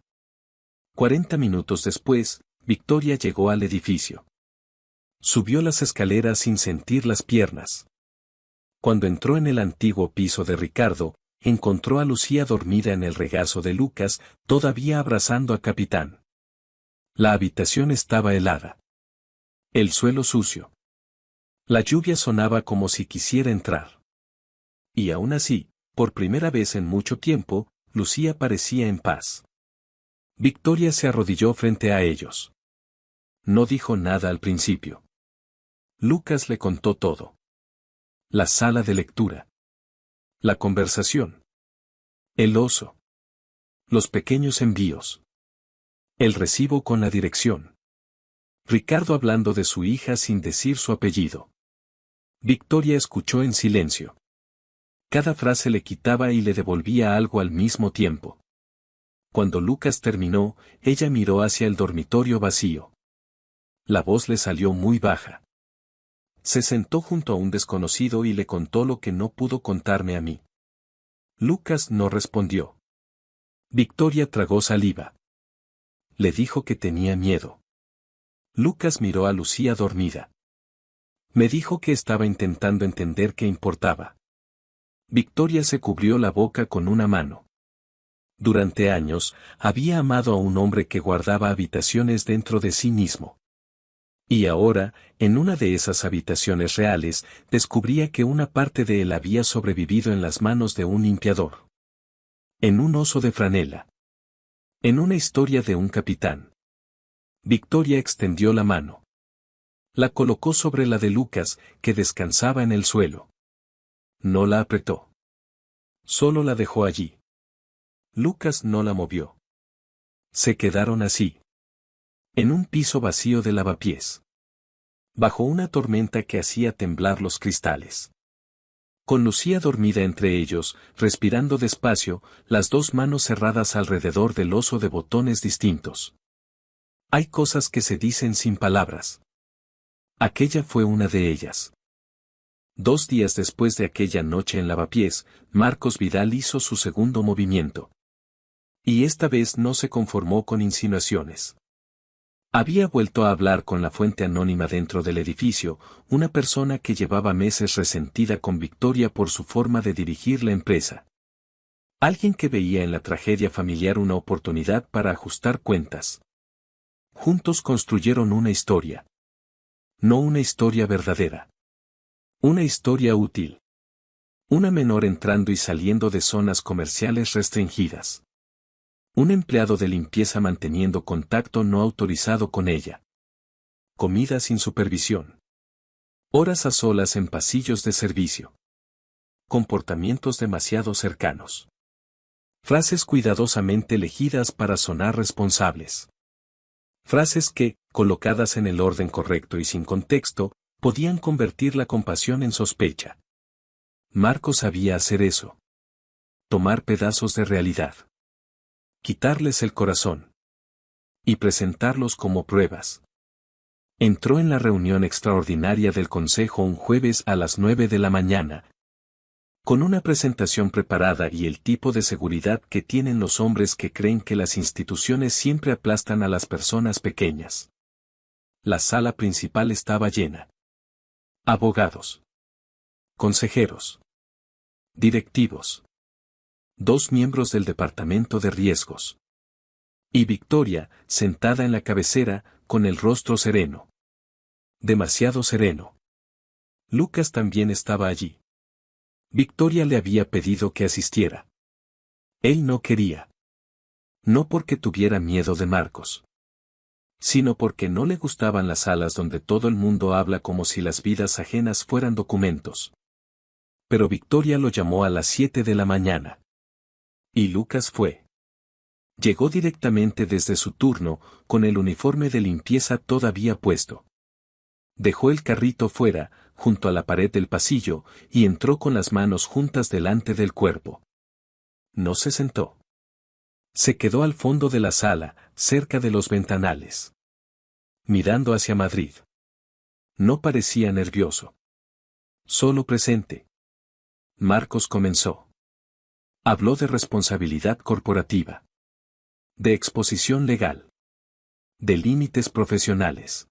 40 minutos después, Victoria llegó al edificio. Subió las escaleras sin sentir las piernas. Cuando entró en el antiguo piso de Ricardo, encontró a Lucía dormida en el regazo de Lucas, todavía abrazando a Capitán. La habitación estaba helada. El suelo sucio. La lluvia sonaba como si quisiera entrar. Y aún así, por primera vez en mucho tiempo, Lucía parecía en paz. Victoria se arrodilló frente a ellos. No dijo nada al principio. Lucas le contó todo. La sala de lectura. La conversación. El oso. Los pequeños envíos. El recibo con la dirección. Ricardo hablando de su hija sin decir su apellido. Victoria escuchó en silencio. Cada frase le quitaba y le devolvía algo al mismo tiempo. Cuando Lucas terminó, ella miró hacia el dormitorio vacío. La voz le salió muy baja. Se sentó junto a un desconocido y le contó lo que no pudo contarme a mí. Lucas no respondió. Victoria tragó saliva. Le dijo que tenía miedo. Lucas miró a Lucía dormida. Me dijo que estaba intentando entender qué importaba. Victoria se cubrió la boca con una mano. Durante años, había amado a un hombre que guardaba habitaciones dentro de sí mismo. Y ahora, en una de esas habitaciones reales, descubría que una parte de él había sobrevivido en las manos de un limpiador. En un oso de franela. En una historia de un capitán. Victoria extendió la mano. La colocó sobre la de Lucas, que descansaba en el suelo. No la apretó. Solo la dejó allí. Lucas no la movió. Se quedaron así. En un piso vacío de lavapiés. Bajo una tormenta que hacía temblar los cristales. Con Lucía dormida entre ellos, respirando despacio, las dos manos cerradas alrededor del oso de botones distintos. Hay cosas que se dicen sin palabras. Aquella fue una de ellas. 2 días después de aquella noche en lavapiés, Marcos Vidal hizo su segundo movimiento. Y esta vez no se conformó con insinuaciones. Había vuelto a hablar con la fuente anónima dentro del edificio, una persona que llevaba meses resentida con Victoria por su forma de dirigir la empresa. Alguien que veía en la tragedia familiar una oportunidad para ajustar cuentas. Juntos construyeron una historia. No una historia verdadera. Una historia útil. Una menor entrando y saliendo de zonas comerciales restringidas. Un empleado de limpieza manteniendo contacto no autorizado con ella. Comida sin supervisión. Horas a solas en pasillos de servicio. Comportamientos demasiado cercanos. Frases cuidadosamente elegidas para sonar responsables. Frases que, colocadas en el orden correcto y sin contexto, podían convertir la compasión en sospecha. Marcos sabía hacer eso. Tomar pedazos de realidad. Quitarles el corazón. Y presentarlos como pruebas. Entró en la reunión extraordinaria del Consejo un jueves a las 9 de la mañana. Con una presentación preparada y el tipo de seguridad que tienen los hombres que creen que las instituciones siempre aplastan a las personas pequeñas. La sala principal estaba llena. Abogados. Consejeros. Directivos. 2 miembros del departamento de riesgos. Y Victoria, sentada en la cabecera, con el rostro sereno. Demasiado sereno. Lucas también estaba allí. Victoria le había pedido que asistiera. Él no quería. No porque tuviera miedo de Marcos. Sino porque no le gustaban las salas donde todo el mundo habla como si las vidas ajenas fueran documentos. Pero Victoria lo llamó a las 7 de la mañana. Y Lucas fue. Llegó directamente desde su turno, con el uniforme de limpieza todavía puesto. Dejó el carrito fuera, junto a la pared del pasillo, y entró con las manos juntas delante del cuerpo. No se sentó. Se quedó al fondo de la sala, cerca de los ventanales, mirando hacia Madrid. No parecía nervioso. Solo presente. Marcos comenzó. Habló de responsabilidad corporativa, de exposición legal, de límites profesionales,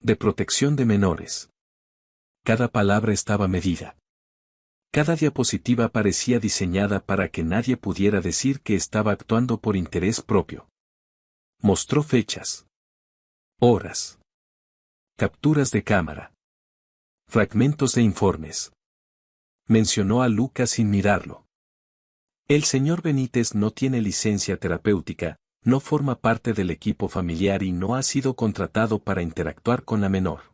de protección de menores. Cada palabra estaba medida. Cada diapositiva parecía diseñada para que nadie pudiera decir que estaba actuando por interés propio. Mostró fechas, horas, capturas de cámara, fragmentos de informes. Mencionó a Lucas sin mirarlo. El señor Benítez no tiene licencia terapéutica, no forma parte del equipo familiar y no ha sido contratado para interactuar con la menor.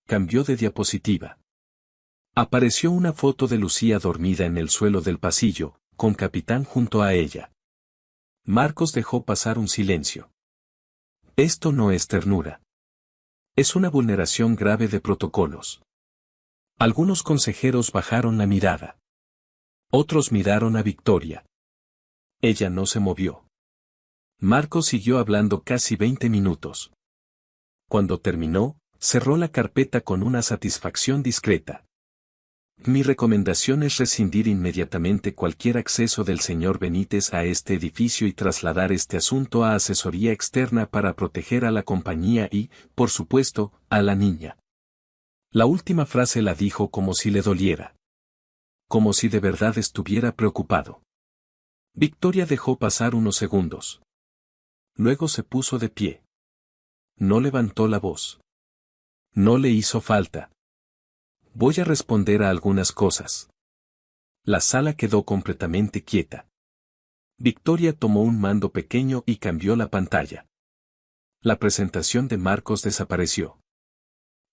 Cambió de diapositiva. Apareció una foto de Lucía dormida en el suelo del pasillo, con Capitán junto a ella. Marcos dejó pasar un silencio. Esto no es ternura. Es una vulneración grave de protocolos. Algunos consejeros bajaron la mirada. Otros miraron a Victoria. Ella no se movió. Marcos siguió hablando casi 20 minutos. Cuando terminó, cerró la carpeta con una satisfacción discreta. Mi recomendación es rescindir inmediatamente cualquier acceso del señor Benítez a este edificio y trasladar este asunto a asesoría externa para proteger a la compañía y, por supuesto, a la niña. La última frase la dijo como si le doliera. Como si de verdad estuviera preocupado. Victoria dejó pasar unos segundos. Luego se puso de pie. No levantó la voz. No le hizo falta. Voy a responder a algunas cosas. La sala quedó completamente quieta. Victoria tomó un mando pequeño y cambió la pantalla. La presentación de Marcos desapareció.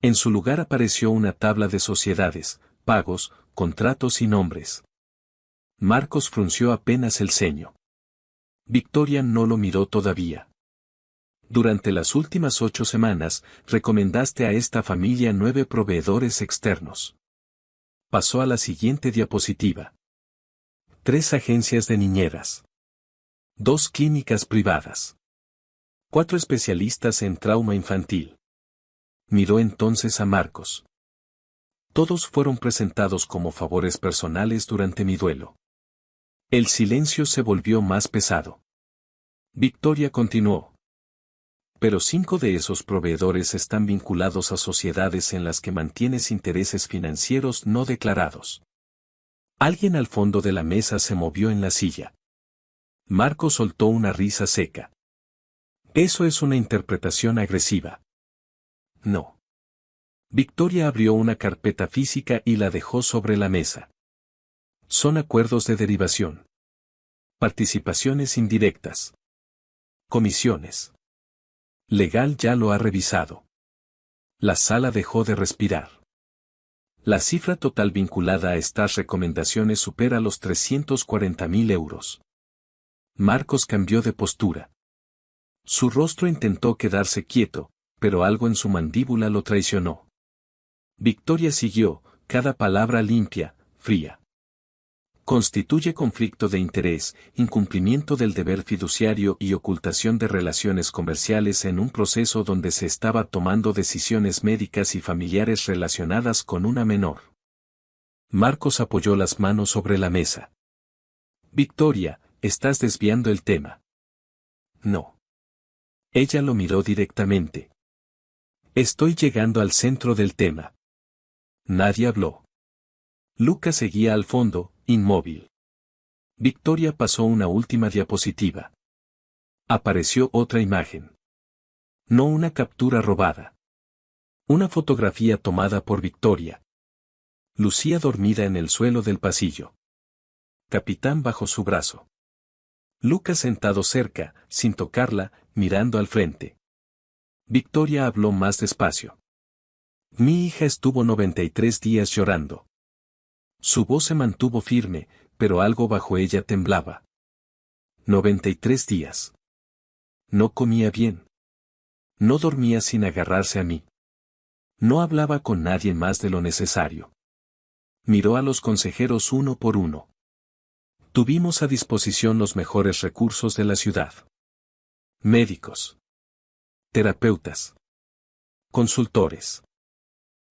En su lugar apareció una tabla de sociedades, pagos, contratos y nombres. Marcos frunció apenas el ceño. Victoria no lo miró todavía. Durante las últimas 8 semanas, recomendaste a esta familia 9 proveedores externos. Pasó a la siguiente diapositiva. 3 agencias de niñeras. 2 clínicas privadas. 4 especialistas en trauma infantil. Miró entonces a Marcos. Todos fueron presentados como favores personales durante mi duelo. El silencio se volvió más pesado. Victoria continuó. Pero 5 de esos proveedores están vinculados a sociedades en las que mantienes intereses financieros no declarados. Alguien al fondo de la mesa se movió en la silla. Marcos soltó una risa seca. Eso es una interpretación agresiva. No. Victoria abrió una carpeta física y la dejó sobre la mesa. Son acuerdos de derivación. Participaciones indirectas. Comisiones. Legal ya lo ha revisado. La sala dejó de respirar. La cifra total vinculada a estas recomendaciones supera los 340.000 euros. Marcos cambió de postura. Su rostro intentó quedarse quieto, pero algo en su mandíbula lo traicionó. Victoria siguió, cada palabra limpia, fría. Constituye conflicto de interés, incumplimiento del deber fiduciario y ocultación de relaciones comerciales en un proceso donde se estaba tomando decisiones médicas y familiares relacionadas con una menor. Marcos apoyó las manos sobre la mesa. Victoria, estás desviando el tema. No. Ella lo miró directamente. Estoy llegando al centro del tema. Nadie habló. Lucas seguía al fondo, inmóvil. Victoria pasó una última diapositiva. Apareció otra imagen. No una captura robada. Una fotografía tomada por Victoria. Lucía dormida en el suelo del pasillo. Capitán bajo su brazo. Lucas sentado cerca, sin tocarla, mirando al frente. Victoria habló más despacio. Mi hija estuvo 93 días llorando. Su voz se mantuvo firme, pero algo bajo ella temblaba. 93 días. No comía bien. No dormía sin agarrarse a mí. No hablaba con nadie más de lo necesario. Miró a los consejeros uno por uno. Tuvimos a disposición los mejores recursos de la ciudad. Médicos. Terapeutas. Consultores.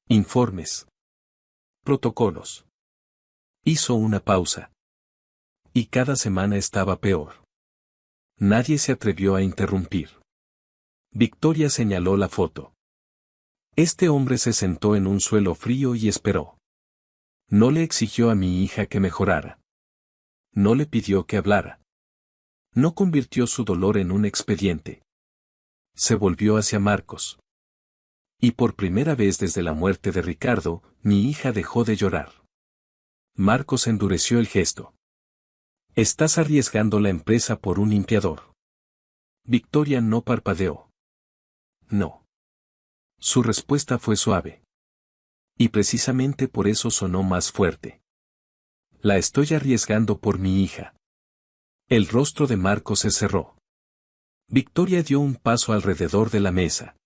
Informes. Protocolos. Hizo una pausa. Y cada semana estaba peor. Nadie se atrevió a interrumpir. Victoria señaló la foto. Este hombre se sentó en un suelo frío y esperó. No le exigió a mi hija que mejorara. No le pidió que hablara. No convirtió su dolor en un expediente. Se volvió hacia Marcos. Y por primera vez desde la muerte de Ricardo, mi hija dejó de llorar. Marcos endureció el gesto. Estás arriesgando la empresa por un limpiador. Victoria no parpadeó. No. Su respuesta fue suave. Y precisamente por eso sonó más fuerte. La estoy arriesgando por mi hija. El rostro de Marcos se cerró. Victoria dio un paso alrededor de la mesa.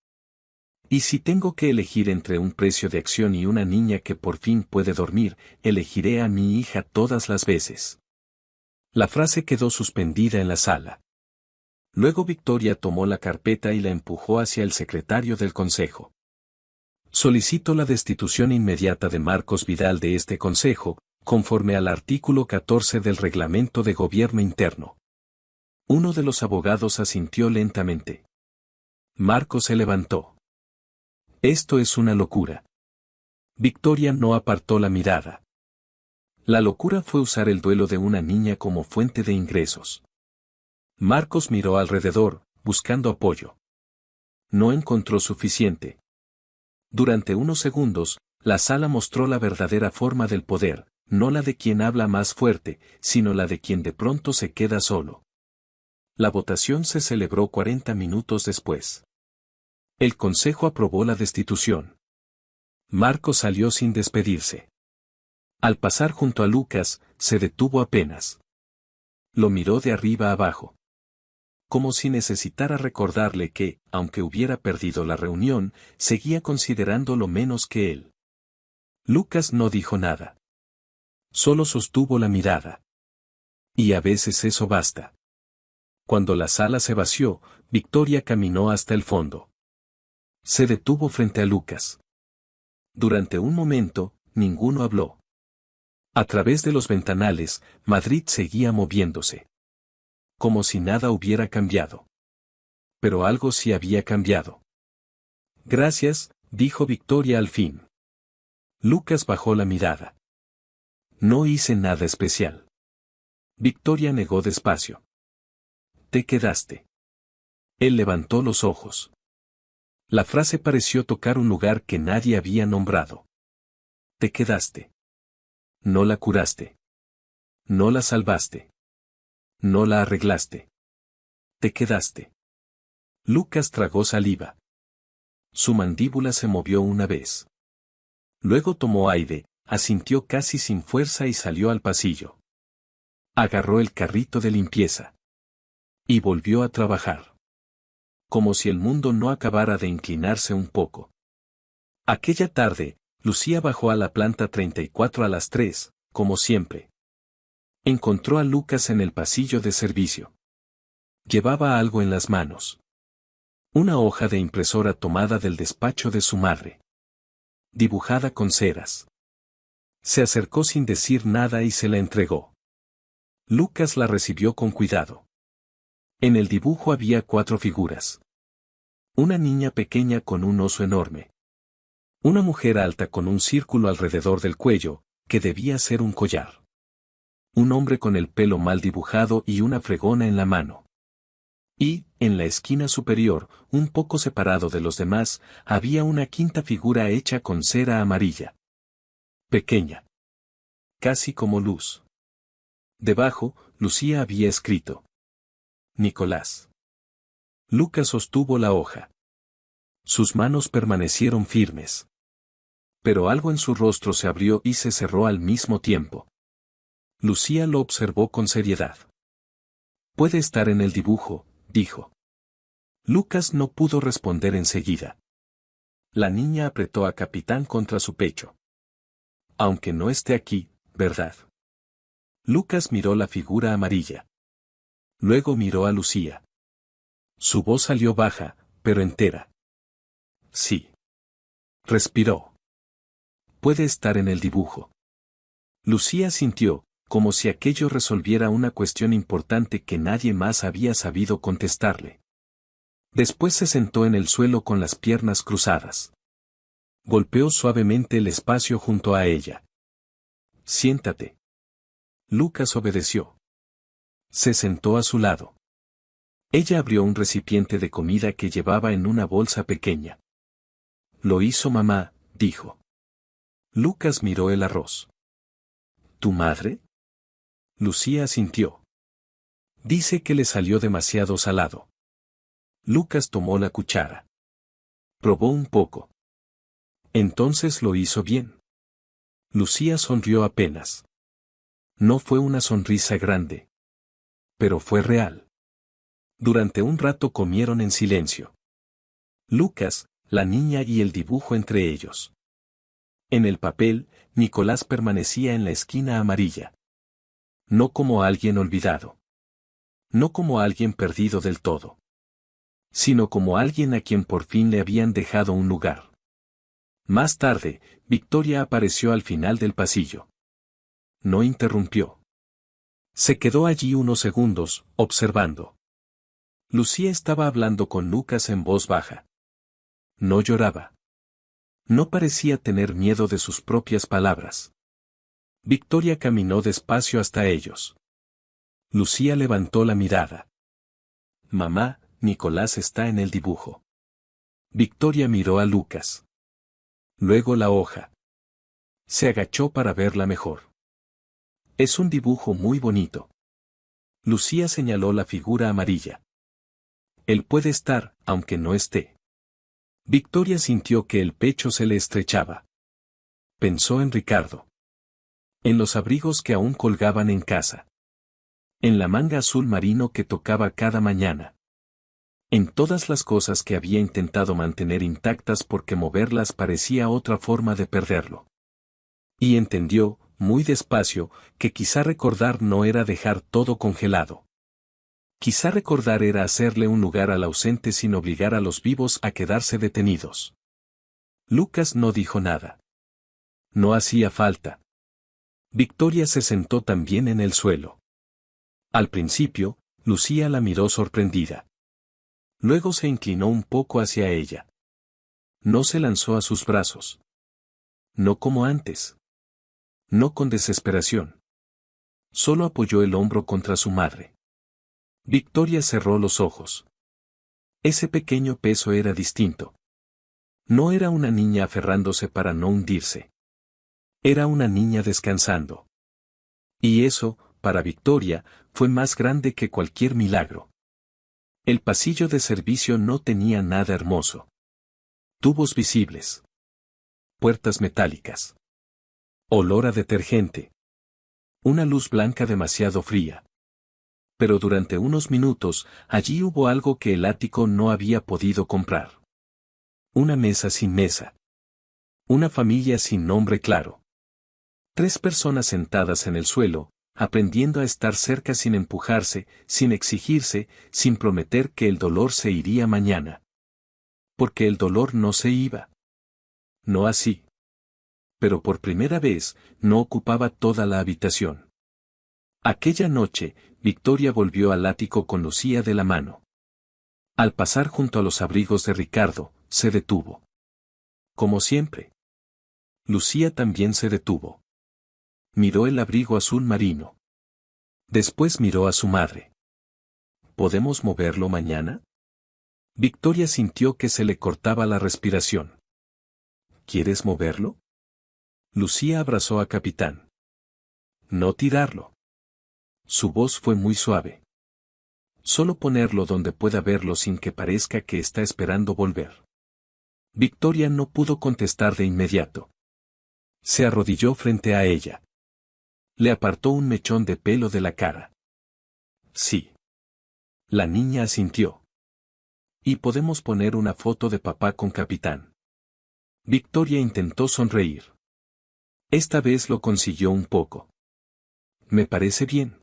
Y si tengo que elegir entre un precio de acción y una niña que por fin puede dormir, elegiré a mi hija todas las veces. La frase quedó suspendida en la sala. Luego Victoria tomó la carpeta y la empujó hacia el secretario del consejo. Solicito la destitución inmediata de Marcos Vidal de este consejo, conforme al artículo 14 del Reglamento de Gobierno Interno. Uno de los abogados asintió lentamente. Marcos se levantó. Esto es una locura. Victoria no apartó la mirada. La locura fue usar el duelo de una niña como fuente de ingresos. Marcos miró alrededor, buscando apoyo. No encontró suficiente. Durante unos segundos, la sala mostró la verdadera forma del poder, no la de quien habla más fuerte, sino la de quien de pronto se queda solo. La votación se celebró 40 minutos después. El consejo aprobó la destitución. Marcos salió sin despedirse. Al pasar junto a Lucas, se detuvo apenas. Lo miró de arriba abajo. Como si necesitara recordarle que, aunque hubiera perdido la reunión, seguía considerándolo menos que él. Lucas no dijo nada. Solo sostuvo la mirada. Y a veces eso basta. Cuando la sala se vació, Victoria caminó hasta el fondo. Se detuvo frente a Lucas. Durante un momento, ninguno habló. A través de los ventanales, Madrid seguía moviéndose. Como si nada hubiera cambiado. Pero algo sí había cambiado. Gracias, dijo Victoria al fin. Lucas bajó la mirada. No hice nada especial. Victoria negó despacio. Te quedaste. Él levantó los ojos. La frase pareció tocar un lugar que nadie había nombrado. Te quedaste. No la curaste. No la salvaste. No la arreglaste. Te quedaste. Lucas tragó saliva. Su mandíbula se movió una vez. Luego tomó aire, asintió casi sin fuerza y salió al pasillo. Agarró el carrito de limpieza. Y volvió a trabajar. Como si el mundo no acabara de inclinarse un poco. Aquella tarde, Lucía bajó a la planta 34 a las 3, como siempre. Encontró a Lucas en el pasillo de servicio. Llevaba algo en las manos. Una hoja de impresora tomada del despacho de su madre. Dibujada con ceras. Se acercó sin decir nada y se la entregó. Lucas la recibió con cuidado. En el dibujo había 4 figuras. Una niña pequeña con un oso enorme. Una mujer alta con un círculo alrededor del cuello, que debía ser un collar. Un hombre con el pelo mal dibujado y una fregona en la mano. Y, en la esquina superior, un poco separado de los demás, había una quinta figura hecha con cera amarilla. Pequeña. Casi como luz. Debajo, Lucía había escrito. Nicolás. Lucas sostuvo la hoja. Sus manos permanecieron firmes. Pero algo en su rostro se abrió y se cerró al mismo tiempo. Lucía lo observó con seriedad. Puede estar en el dibujo, dijo. Lucas no pudo responder enseguida. La niña apretó a Capitán contra su pecho. Aunque no esté aquí, ¿verdad? Lucas miró la figura amarilla. Luego miró a Lucía. Su voz salió baja, pero entera. Sí. Respiró. Puede estar en el dibujo. Lucía sintió, como si aquello resolviera una cuestión importante que nadie más había sabido contestarle. Después se sentó en el suelo con las piernas cruzadas. Golpeó suavemente el espacio junto a ella. Siéntate. Lucas obedeció. Se sentó a su lado. Ella abrió un recipiente de comida que llevaba en una bolsa pequeña. Lo hizo mamá, dijo. Lucas miró el arroz. ¿Tu madre? Lucía asintió. Dice que le salió demasiado salado. Lucas tomó la cuchara. Probó un poco. Entonces lo hizo bien. Lucía sonrió apenas. No fue una sonrisa grande. Pero fue real. Durante un rato comieron en silencio. Lucas, la niña y el dibujo entre ellos. En el papel, Nicolás permanecía en la esquina amarilla. No como alguien olvidado. No como alguien perdido del todo. Sino como alguien a quien por fin le habían dejado un lugar. Más tarde, Victoria apareció al final del pasillo. No interrumpió. Se quedó allí unos segundos, observando. Lucía estaba hablando con Lucas en voz baja. No lloraba. No parecía tener miedo de sus propias palabras. Victoria caminó despacio hasta ellos. Lucía levantó la mirada. Mamá, Nicolás está en el dibujo. Victoria miró a Lucas. Luego la hoja. Se agachó para verla mejor. Es un dibujo muy bonito. Lucía señaló la figura amarilla. Él puede estar, aunque no esté. Victoria sintió que el pecho se le estrechaba. Pensó en Ricardo. En los abrigos que aún colgaban en casa. En la manga azul marino que tocaba cada mañana. En todas las cosas que había intentado mantener intactas porque moverlas parecía otra forma de perderlo. Y entendió, muy despacio, que quizá recordar no era dejar todo congelado. Quizá recordar era hacerle un lugar al ausente sin obligar a los vivos a quedarse detenidos. Lucas no dijo nada. No hacía falta. Victoria se sentó también en el suelo. Al principio, Lucía la miró sorprendida. Luego se inclinó un poco hacia ella. No se lanzó a sus brazos. No como antes. No con desesperación. Solo apoyó el hombro contra su madre. Victoria cerró los ojos. Ese pequeño peso era distinto. No era una niña aferrándose para no hundirse. Era una niña descansando. Y eso, para Victoria, fue más grande que cualquier milagro. El pasillo de servicio no tenía nada hermoso. Tubos visibles. Puertas metálicas. Olor a detergente. Una luz blanca demasiado fría. Pero durante unos minutos, allí hubo algo que el ático no había podido comprar. Una mesa sin mesa. Una familia sin nombre claro. 3 personas sentadas en el suelo, aprendiendo a estar cerca sin empujarse, sin exigirse, sin prometer que el dolor se iría mañana. Porque el dolor no se iba. No así. Pero por primera vez, no ocupaba toda la habitación. Aquella noche, Victoria volvió al ático con Lucía de la mano. Al pasar junto a los abrigos de Ricardo, se detuvo. Como siempre. Lucía también se detuvo. Miró el abrigo azul marino. Después miró a su madre. ¿Podemos moverlo mañana? Victoria sintió que se le cortaba la respiración. ¿Quieres moverlo? Lucía abrazó a Capitán. No tirarlo. Su voz fue muy suave. Solo ponerlo donde pueda verlo sin que parezca que está esperando volver. Victoria no pudo contestar de inmediato. Se arrodilló frente a ella. Le apartó un mechón de pelo de la cara. Sí. La niña asintió. Y podemos poner una foto de papá con Capitán. Victoria intentó sonreír. Esta vez lo consiguió un poco. Me parece bien.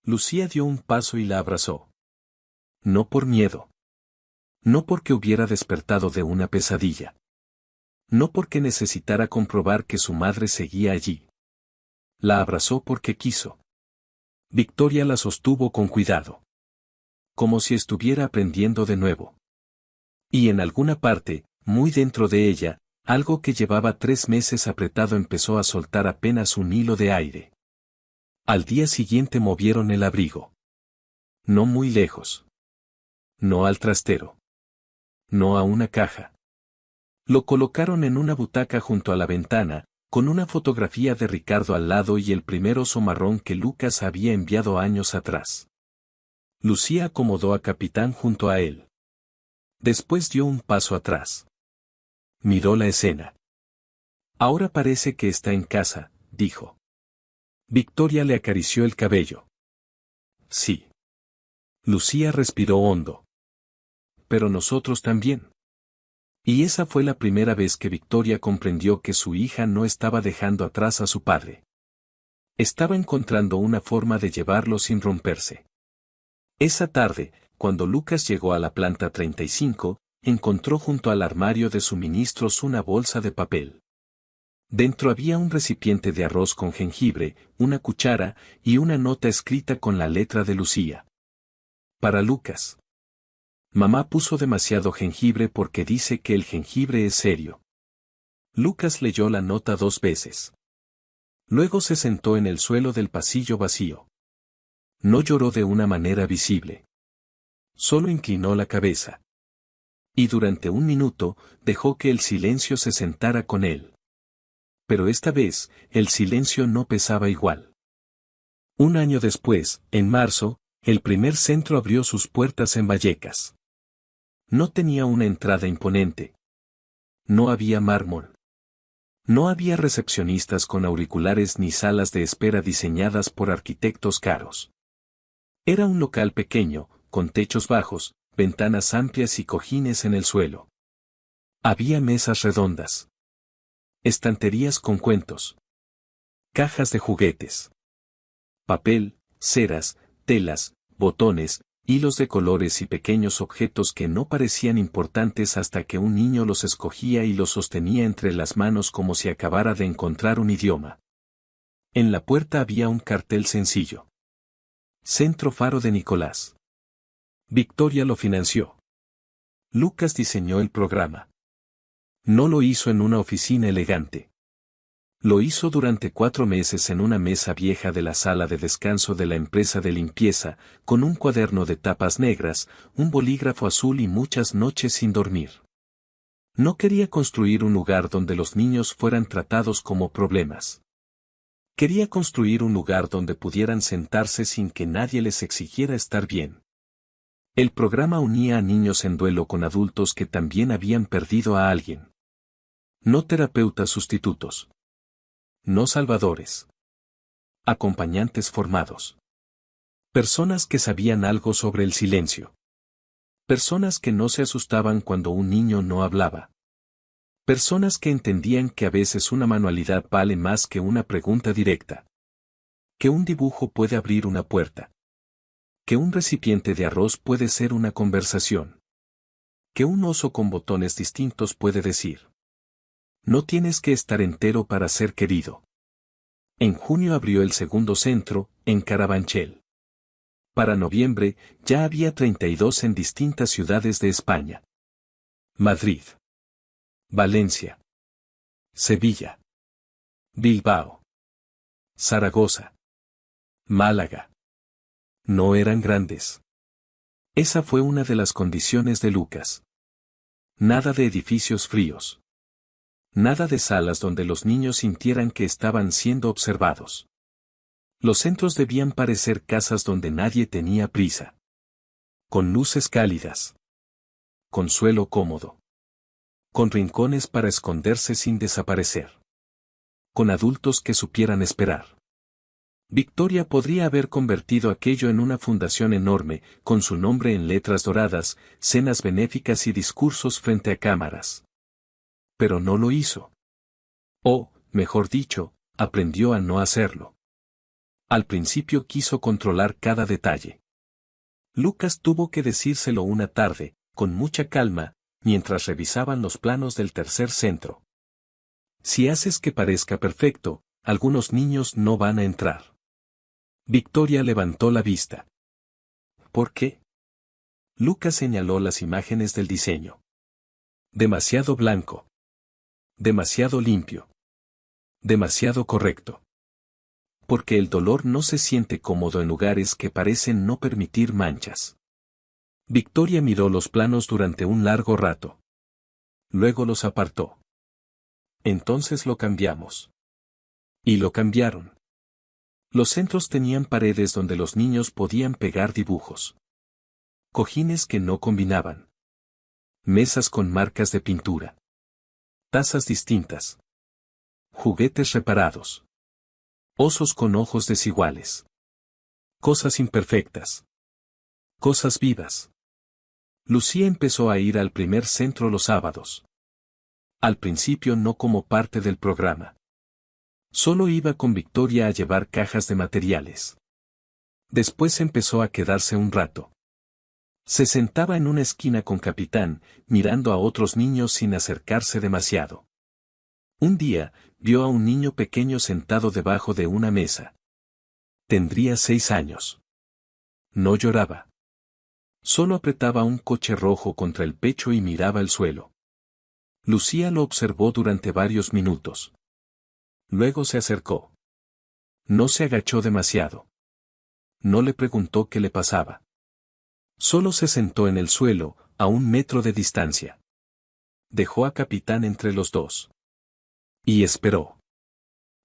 Lucía dio un paso y la abrazó. No por miedo. No porque hubiera despertado de una pesadilla. No porque necesitara comprobar que su madre seguía allí. La abrazó porque quiso. Victoria la sostuvo con cuidado. Como si estuviera aprendiendo de nuevo. Y en alguna parte, muy dentro de ella, algo que llevaba 3 meses apretado empezó a soltar apenas un hilo de aire. Al día siguiente movieron el abrigo. No muy lejos. No al trastero. No a una caja. Lo colocaron en una butaca junto a la ventana, con una fotografía de Ricardo al lado y el primer oso marrón que Lucas había enviado años atrás. Lucía acomodó a Capitán junto a él. Después dio un paso atrás. Miró la escena. Ahora parece que está en casa, dijo. Victoria le acarició el cabello. Sí. Lucía respiró hondo. Pero nosotros también. Y esa fue la primera vez que Victoria comprendió que su hija no estaba dejando atrás a su padre. Estaba encontrando una forma de llevarlo sin romperse. Esa tarde, cuando Lucas llegó a la planta 35, encontró junto al armario de suministros una bolsa de papel. Dentro había un recipiente de arroz con jengibre, una cuchara y una nota escrita con la letra de Lucía. Para Lucas. Mamá puso demasiado jengibre porque dice que el jengibre es serio. Lucas leyó la nota 2 veces. Luego se sentó en el suelo del pasillo vacío. No lloró de una manera visible. Solo inclinó la cabeza. Y durante un minuto, dejó que el silencio se sentara con él. Pero esta vez, el silencio no pesaba igual. Un año después, en marzo, el primer centro abrió sus puertas en Vallecas. No tenía una entrada imponente. No había mármol. No había recepcionistas con auriculares ni salas de espera diseñadas por arquitectos caros. Era un local pequeño, con techos bajos, ventanas amplias y cojines en el suelo. Había mesas redondas. Estanterías con cuentos. Cajas de juguetes. Papel, ceras, telas, botones, hilos de colores y pequeños objetos que no parecían importantes hasta que un niño los escogía y los sostenía entre las manos como si acabara de encontrar un idioma. En la puerta había un cartel sencillo. Centro Faro de Nicolás. Victoria lo financió. Lucas diseñó el programa. No lo hizo en una oficina elegante. Lo hizo durante 4 meses en una mesa vieja de la sala de descanso de la empresa de limpieza, con un cuaderno de tapas negras, un bolígrafo azul y muchas noches sin dormir. No quería construir un lugar donde los niños fueran tratados como problemas. Quería construir un lugar donde pudieran sentarse sin que nadie les exigiera estar bien. El programa unía a niños en duelo con adultos que también habían perdido a alguien. No terapeutas sustitutos. No salvadores. Acompañantes formados. Personas que sabían algo sobre el silencio. Personas que no se asustaban cuando un niño no hablaba. Personas que entendían que a veces una manualidad vale más que una pregunta directa. Que un dibujo puede abrir una puerta. Que un recipiente de arroz puede ser una conversación. Que un oso con botones distintos puede decir. No tienes que estar entero para ser querido. En junio abrió el segundo centro, en Carabanchel. Para noviembre, ya había 32 en distintas ciudades de España. Madrid. Valencia. Sevilla. Bilbao. Zaragoza. Málaga. No eran grandes. Esa fue una de las condiciones de Lucas. Nada de edificios fríos. Nada de salas donde los niños sintieran que estaban siendo observados. Los centros debían parecer casas donde nadie tenía prisa. Con luces cálidas. Con suelo cómodo. Con rincones para esconderse sin desaparecer. Con adultos que supieran esperar. Victoria podría haber convertido aquello en una fundación enorme, con su nombre en letras doradas, cenas benéficas y discursos frente a cámaras. Pero no lo hizo. O, mejor dicho, aprendió a no hacerlo. Al principio quiso controlar cada detalle. Lucas tuvo que decírselo una tarde, con mucha calma, mientras revisaban los planos del tercer centro. Si haces que parezca perfecto, algunos niños no van a entrar. Victoria levantó la vista. ¿Por qué? Lucas señaló las imágenes del diseño. Demasiado blanco. Demasiado limpio. Demasiado correcto. Porque el dolor no se siente cómodo en lugares que parecen no permitir manchas. Victoria miró los planos durante un largo rato. Luego los apartó. Entonces lo cambiamos. Y lo cambiaron. Los centros tenían paredes donde los niños podían pegar dibujos. Cojines que no combinaban. Mesas con marcas de pintura. Tazas distintas. Juguetes reparados. Osos con ojos desiguales. Cosas imperfectas. Cosas vivas. Lucía empezó a ir al primer centro los sábados. Al principio no como parte del programa. Solo iba con Victoria a llevar cajas de materiales. Después empezó a quedarse un rato. Se sentaba en una esquina con Capitán, mirando a otros niños sin acercarse demasiado. Un día, vio a un niño pequeño sentado debajo de una mesa. Tendría 6 años. No lloraba. Solo apretaba un coche rojo contra el pecho y miraba el suelo. Lucía lo observó durante varios minutos. Luego se acercó. No se agachó demasiado. No le preguntó qué le pasaba. Solo se sentó en el suelo, a 1 metro de distancia. Dejó a Capitán entre los dos. Y esperó.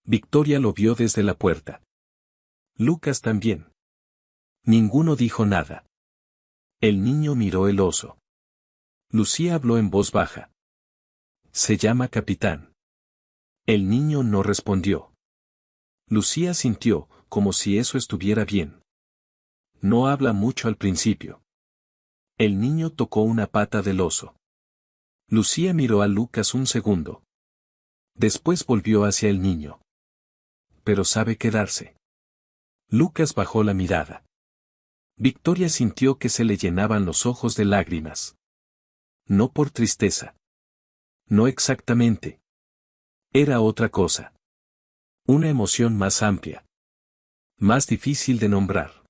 Victoria lo vio desde la puerta. Lucas también. Ninguno dijo nada. El niño miró el oso. Lucía habló en voz baja. Se llama Capitán. El niño no respondió. Lucía sintió, como si eso estuviera bien. No habla mucho al principio. El niño tocó una pata del oso. Lucía miró a Lucas un segundo. Después volvió hacia el niño. Pero sabe quedarse. Lucas bajó la mirada. Victoria sintió que se le llenaban los ojos de lágrimas. No por tristeza. No exactamente. Era otra cosa. Una emoción más amplia. Más difícil de nombrar.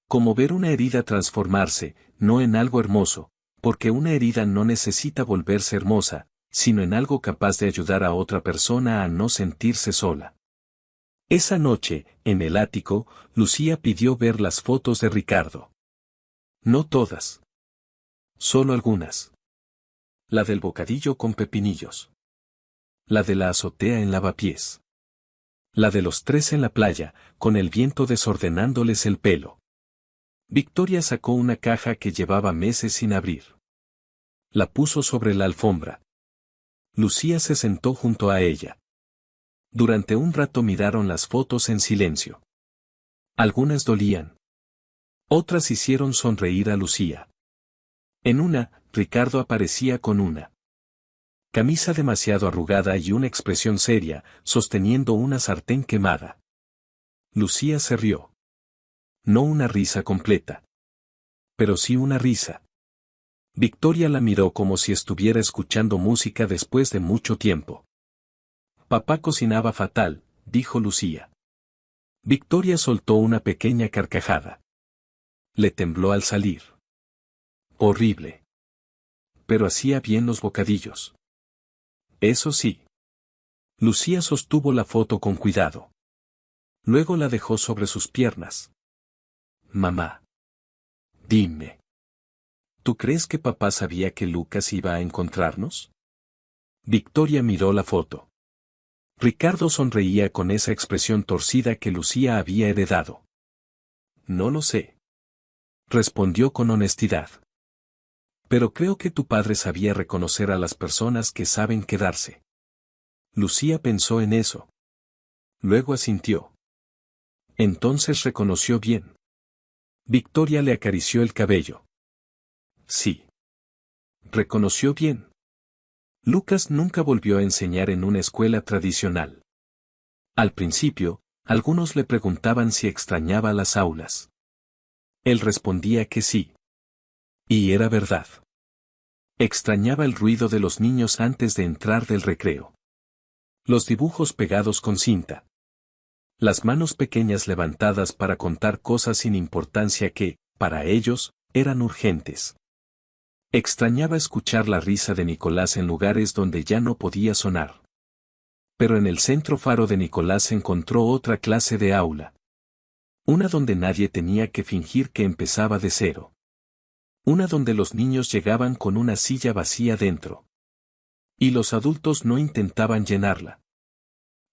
Como ver una herida transformarse, no en algo hermoso, porque una herida no necesita volverse hermosa, sino en algo capaz de ayudar a otra persona a no sentirse sola. Esa noche, en el ático, Lucía pidió ver las fotos de Ricardo. No todas. Solo algunas. La del bocadillo con pepinillos. La de la azotea en Lavapiés. La de los 3 en la playa, con el viento desordenándoles el pelo. Victoria sacó una caja que llevaba meses sin abrir. La puso sobre la alfombra. Lucía se sentó junto a ella. Durante un rato miraron las fotos en silencio. Algunas dolían. Otras hicieron sonreír a Lucía. En una, Ricardo aparecía con una camisa demasiado arrugada y una expresión seria, sosteniendo una sartén quemada. Lucía se rió. No una risa completa. Pero sí una risa. Victoria la miró como si estuviera escuchando música después de mucho tiempo. Papá cocinaba fatal, dijo Lucía. Victoria soltó una pequeña carcajada. Le tembló al salir. Horrible. Pero hacía bien los bocadillos. Eso sí. Lucía sostuvo la foto con cuidado. Luego la dejó sobre sus piernas. Mamá. Dime. ¿Tú crees que papá sabía que Lucas iba a encontrarnos? Victoria miró la foto. Ricardo sonreía con esa expresión torcida que Lucía había heredado. No lo sé. Respondió con honestidad. Pero creo que tu padre sabía reconocer a las personas que saben quedarse. Lucía pensó en eso. Luego asintió. Entonces reconoció bien. Victoria le acarició el cabello. Sí. Reconoció bien. Lucas nunca volvió a enseñar en una escuela tradicional. Al principio, algunos le preguntaban si extrañaba las aulas. Él respondía que sí. Y era verdad. Extrañaba el ruido de los niños antes de entrar del recreo. Los dibujos pegados con cinta. Las manos pequeñas levantadas para contar cosas sin importancia que, para ellos, eran urgentes. Extrañaba escuchar la risa de Nicolás en lugares donde ya no podía sonar. Pero en el centro Faro de Nicolás encontró otra clase de aula. Una donde nadie tenía que fingir que empezaba de cero. Una donde los niños llegaban con una silla vacía dentro. Y los adultos no intentaban llenarla.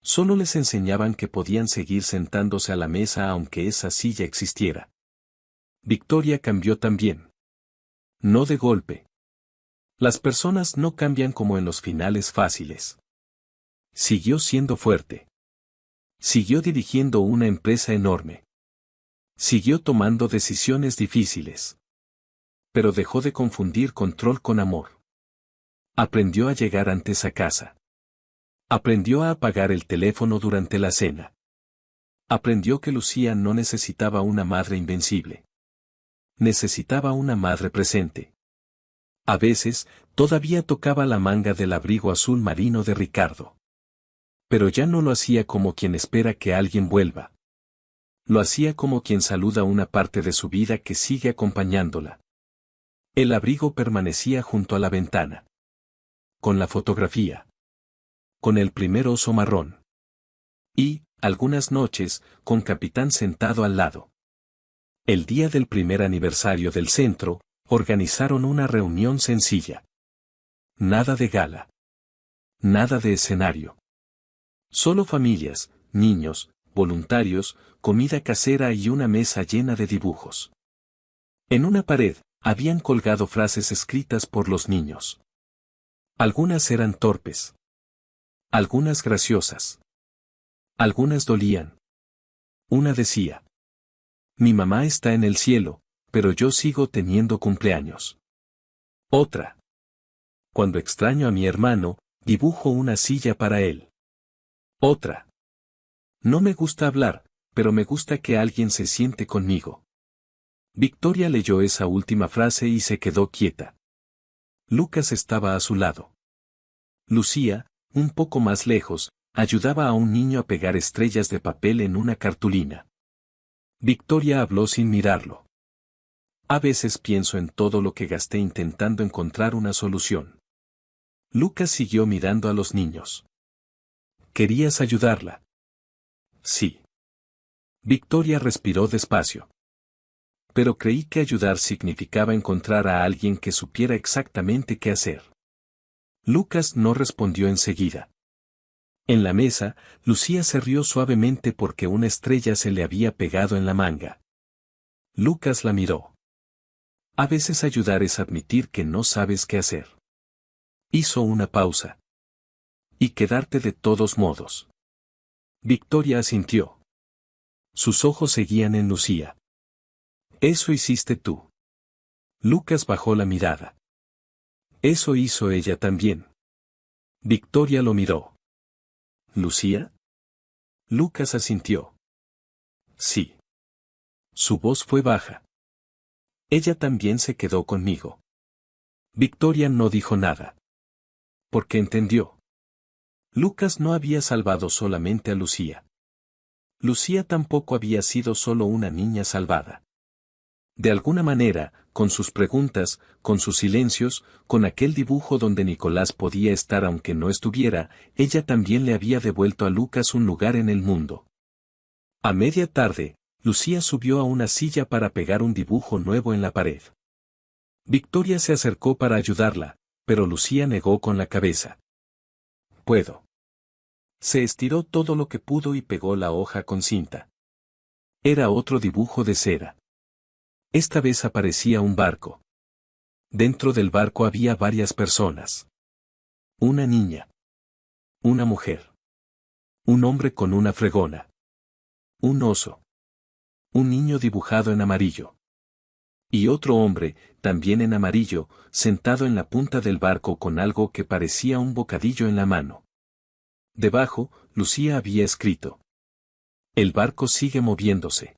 Solo les enseñaban que podían seguir sentándose a la mesa aunque esa silla existiera. Victoria cambió también. No de golpe. Las personas no cambian como en los finales fáciles. Siguió siendo fuerte. Siguió dirigiendo una empresa enorme. Siguió tomando decisiones difíciles. Pero dejó de confundir control con amor. Aprendió a llegar antes a casa. Aprendió a apagar el teléfono durante la cena. Aprendió que Lucía no necesitaba una madre invencible. Necesitaba una madre presente. A veces, todavía tocaba la manga del abrigo azul marino de Ricardo. Pero ya no lo hacía como quien espera que alguien vuelva. Lo hacía como quien saluda una parte de su vida que sigue acompañándola. El abrigo permanecía junto a la ventana. Con la fotografía. Con el primer oso marrón. Y, algunas noches, con Capitán sentado al lado. El día del primer aniversario del centro, organizaron una reunión sencilla. Nada de gala. Nada de escenario. Solo familias, niños, voluntarios, comida casera y una mesa llena de dibujos. En una pared, habían colgado frases escritas por los niños. Algunas eran torpes. Algunas graciosas. Algunas dolían. Una decía: mi mamá está en el cielo, pero yo sigo teniendo cumpleaños. Otra: cuando extraño a mi hermano, dibujo una silla para él. Otra: no me gusta hablar, pero me gusta que alguien se siente conmigo. Victoria leyó esa última frase y se quedó quieta. Lucas estaba a su lado. Lucía, un poco más lejos, ayudaba a un niño a pegar estrellas de papel en una cartulina. Victoria habló sin mirarlo. A veces pienso en todo lo que gasté intentando encontrar una solución. Lucas siguió mirando a los niños. ¿Querías ayudarla? Sí. Victoria respiró despacio. Pero creí que ayudar significaba encontrar a alguien que supiera exactamente qué hacer. Lucas no respondió enseguida. En la mesa, Lucía se rió suavemente porque una estrella se le había pegado en la manga. Lucas la miró. A veces ayudar es admitir que no sabes qué hacer. Hizo una pausa. Y quedarte de todos modos. Victoria asintió. Sus ojos seguían en Lucía. Eso hiciste tú. Lucas bajó la mirada. Eso hizo ella también. Victoria lo miró. ¿Lucía? Lucas asintió. Sí. Su voz fue baja. Ella también se quedó conmigo. Victoria no dijo nada. Porque entendió. Lucas no había salvado solamente a Lucía. Lucía tampoco había sido solo una niña salvada. De alguna manera, con sus preguntas, con sus silencios, con aquel dibujo donde Nicolás podía estar aunque no estuviera, ella también le había devuelto a Lucas un lugar en el mundo. A media tarde, Lucía subió a una silla para pegar un dibujo nuevo en la pared. Victoria se acercó para ayudarla, pero Lucía negó con la cabeza. Puedo. Se estiró todo lo que pudo y pegó la hoja con cinta. Era otro dibujo de cera. Esta vez aparecía un barco. Dentro del barco había varias personas. Una niña. Una mujer. Un hombre con una fregona. Un oso. Un niño dibujado en amarillo. Y otro hombre, también en amarillo, sentado en la punta del barco con algo que parecía un bocadillo en la mano. Debajo, Lucía había escrito: el barco sigue moviéndose.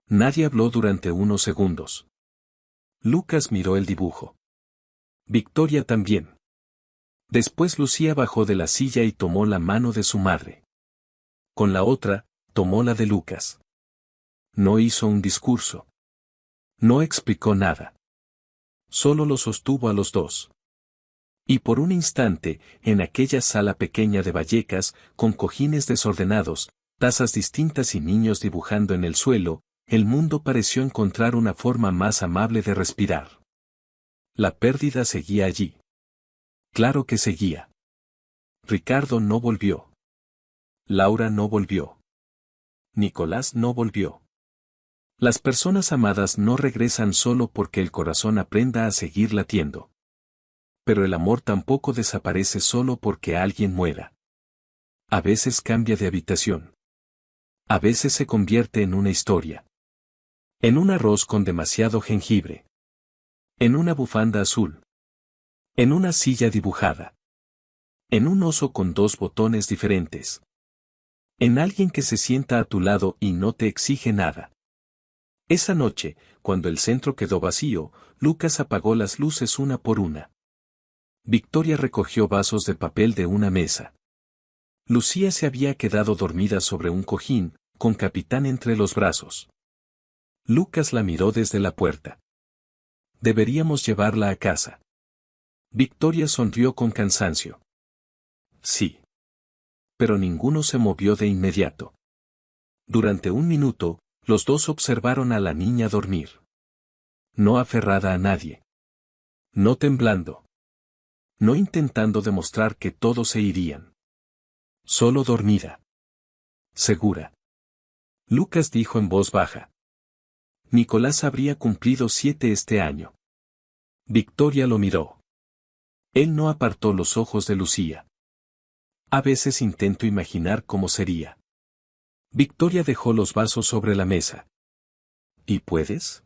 Nadie habló durante unos segundos. Lucas miró el dibujo. Victoria también. Después Lucía bajó de la silla y tomó la mano de su madre. Con la otra, tomó la de Lucas. No hizo un discurso. No explicó nada. Solo los sostuvo a los dos. Y por un instante, en aquella sala pequeña de Vallecas, con cojines desordenados, tazas distintas y niños dibujando en el suelo, el mundo pareció encontrar una forma más amable de respirar. La pérdida seguía allí. Claro que seguía. Ricardo no volvió. Laura no volvió. Nicolás no volvió. Las personas amadas no regresan solo porque el corazón aprenda a seguir latiendo. Pero el amor tampoco desaparece solo porque alguien muera. A veces cambia de habitación. A veces se convierte en una historia. En un arroz con demasiado jengibre. En una bufanda azul. En una silla dibujada. En un oso con dos botones diferentes. En alguien que se sienta a tu lado y no te exige nada. Esa noche, cuando el centro quedó vacío, Lucas apagó las luces una por una. Victoria recogió vasos de papel de una mesa. Lucía se había quedado dormida sobre un cojín, con Capitán entre los brazos. Lucas la miró desde la puerta. Deberíamos llevarla a casa. Victoria sonrió con cansancio. Sí. Pero ninguno se movió de inmediato. Durante un minuto, los dos observaron a la niña dormir. No aferrada a nadie. No temblando. No intentando demostrar que todos se irían. Solo dormida. Segura. Lucas dijo en voz baja. Nicolás habría cumplido 7 este año. Victoria lo miró. Él no apartó los ojos de Lucía. A veces intento imaginar cómo sería. Victoria dejó los vasos sobre la mesa. ¿Y puedes?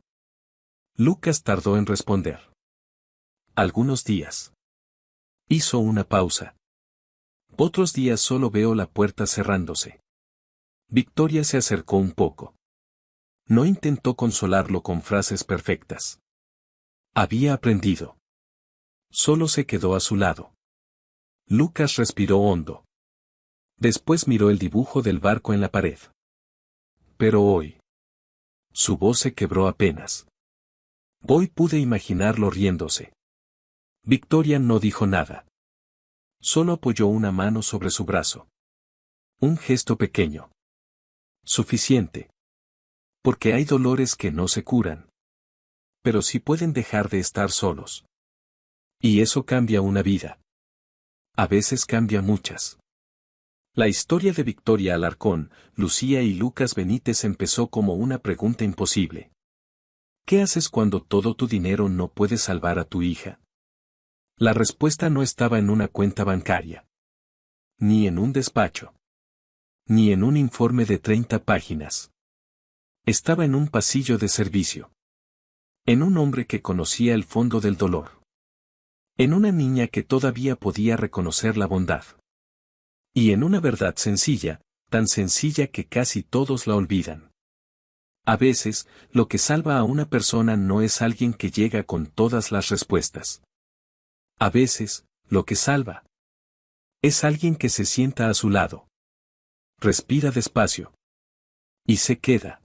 Lucas tardó en responder. Algunos días. Hizo una pausa. Otros días solo veo la puerta cerrándose. Victoria se acercó un poco. No intentó consolarlo con frases perfectas. Había aprendido. Solo se quedó a su lado. Lucas respiró hondo. Después miró el dibujo del barco en la pared. Pero hoy. Su voz se quebró apenas. Hoy pude imaginarlo riéndose. Victoria no dijo nada. Solo apoyó una mano sobre su brazo. Un gesto pequeño. Suficiente. Porque hay dolores que no se curan. Pero sí pueden dejar de estar solos. Y eso cambia una vida. A veces cambia muchas. La historia de Victoria Alarcón, Lucía y Lucas Benítez empezó como una pregunta imposible. ¿Qué haces cuando todo tu dinero no puede salvar a tu hija? La respuesta no estaba en una cuenta bancaria. Ni en un despacho. Ni en un informe de 30 páginas. Estaba en un pasillo de servicio. En un hombre que conocía el fondo del dolor. En una niña que todavía podía reconocer la bondad. Y en una verdad sencilla, tan sencilla que casi todos la olvidan. A veces, lo que salva a una persona no es alguien que llega con todas las respuestas. A veces, lo que salva es alguien que se sienta a su lado. Respira despacio. Y se queda.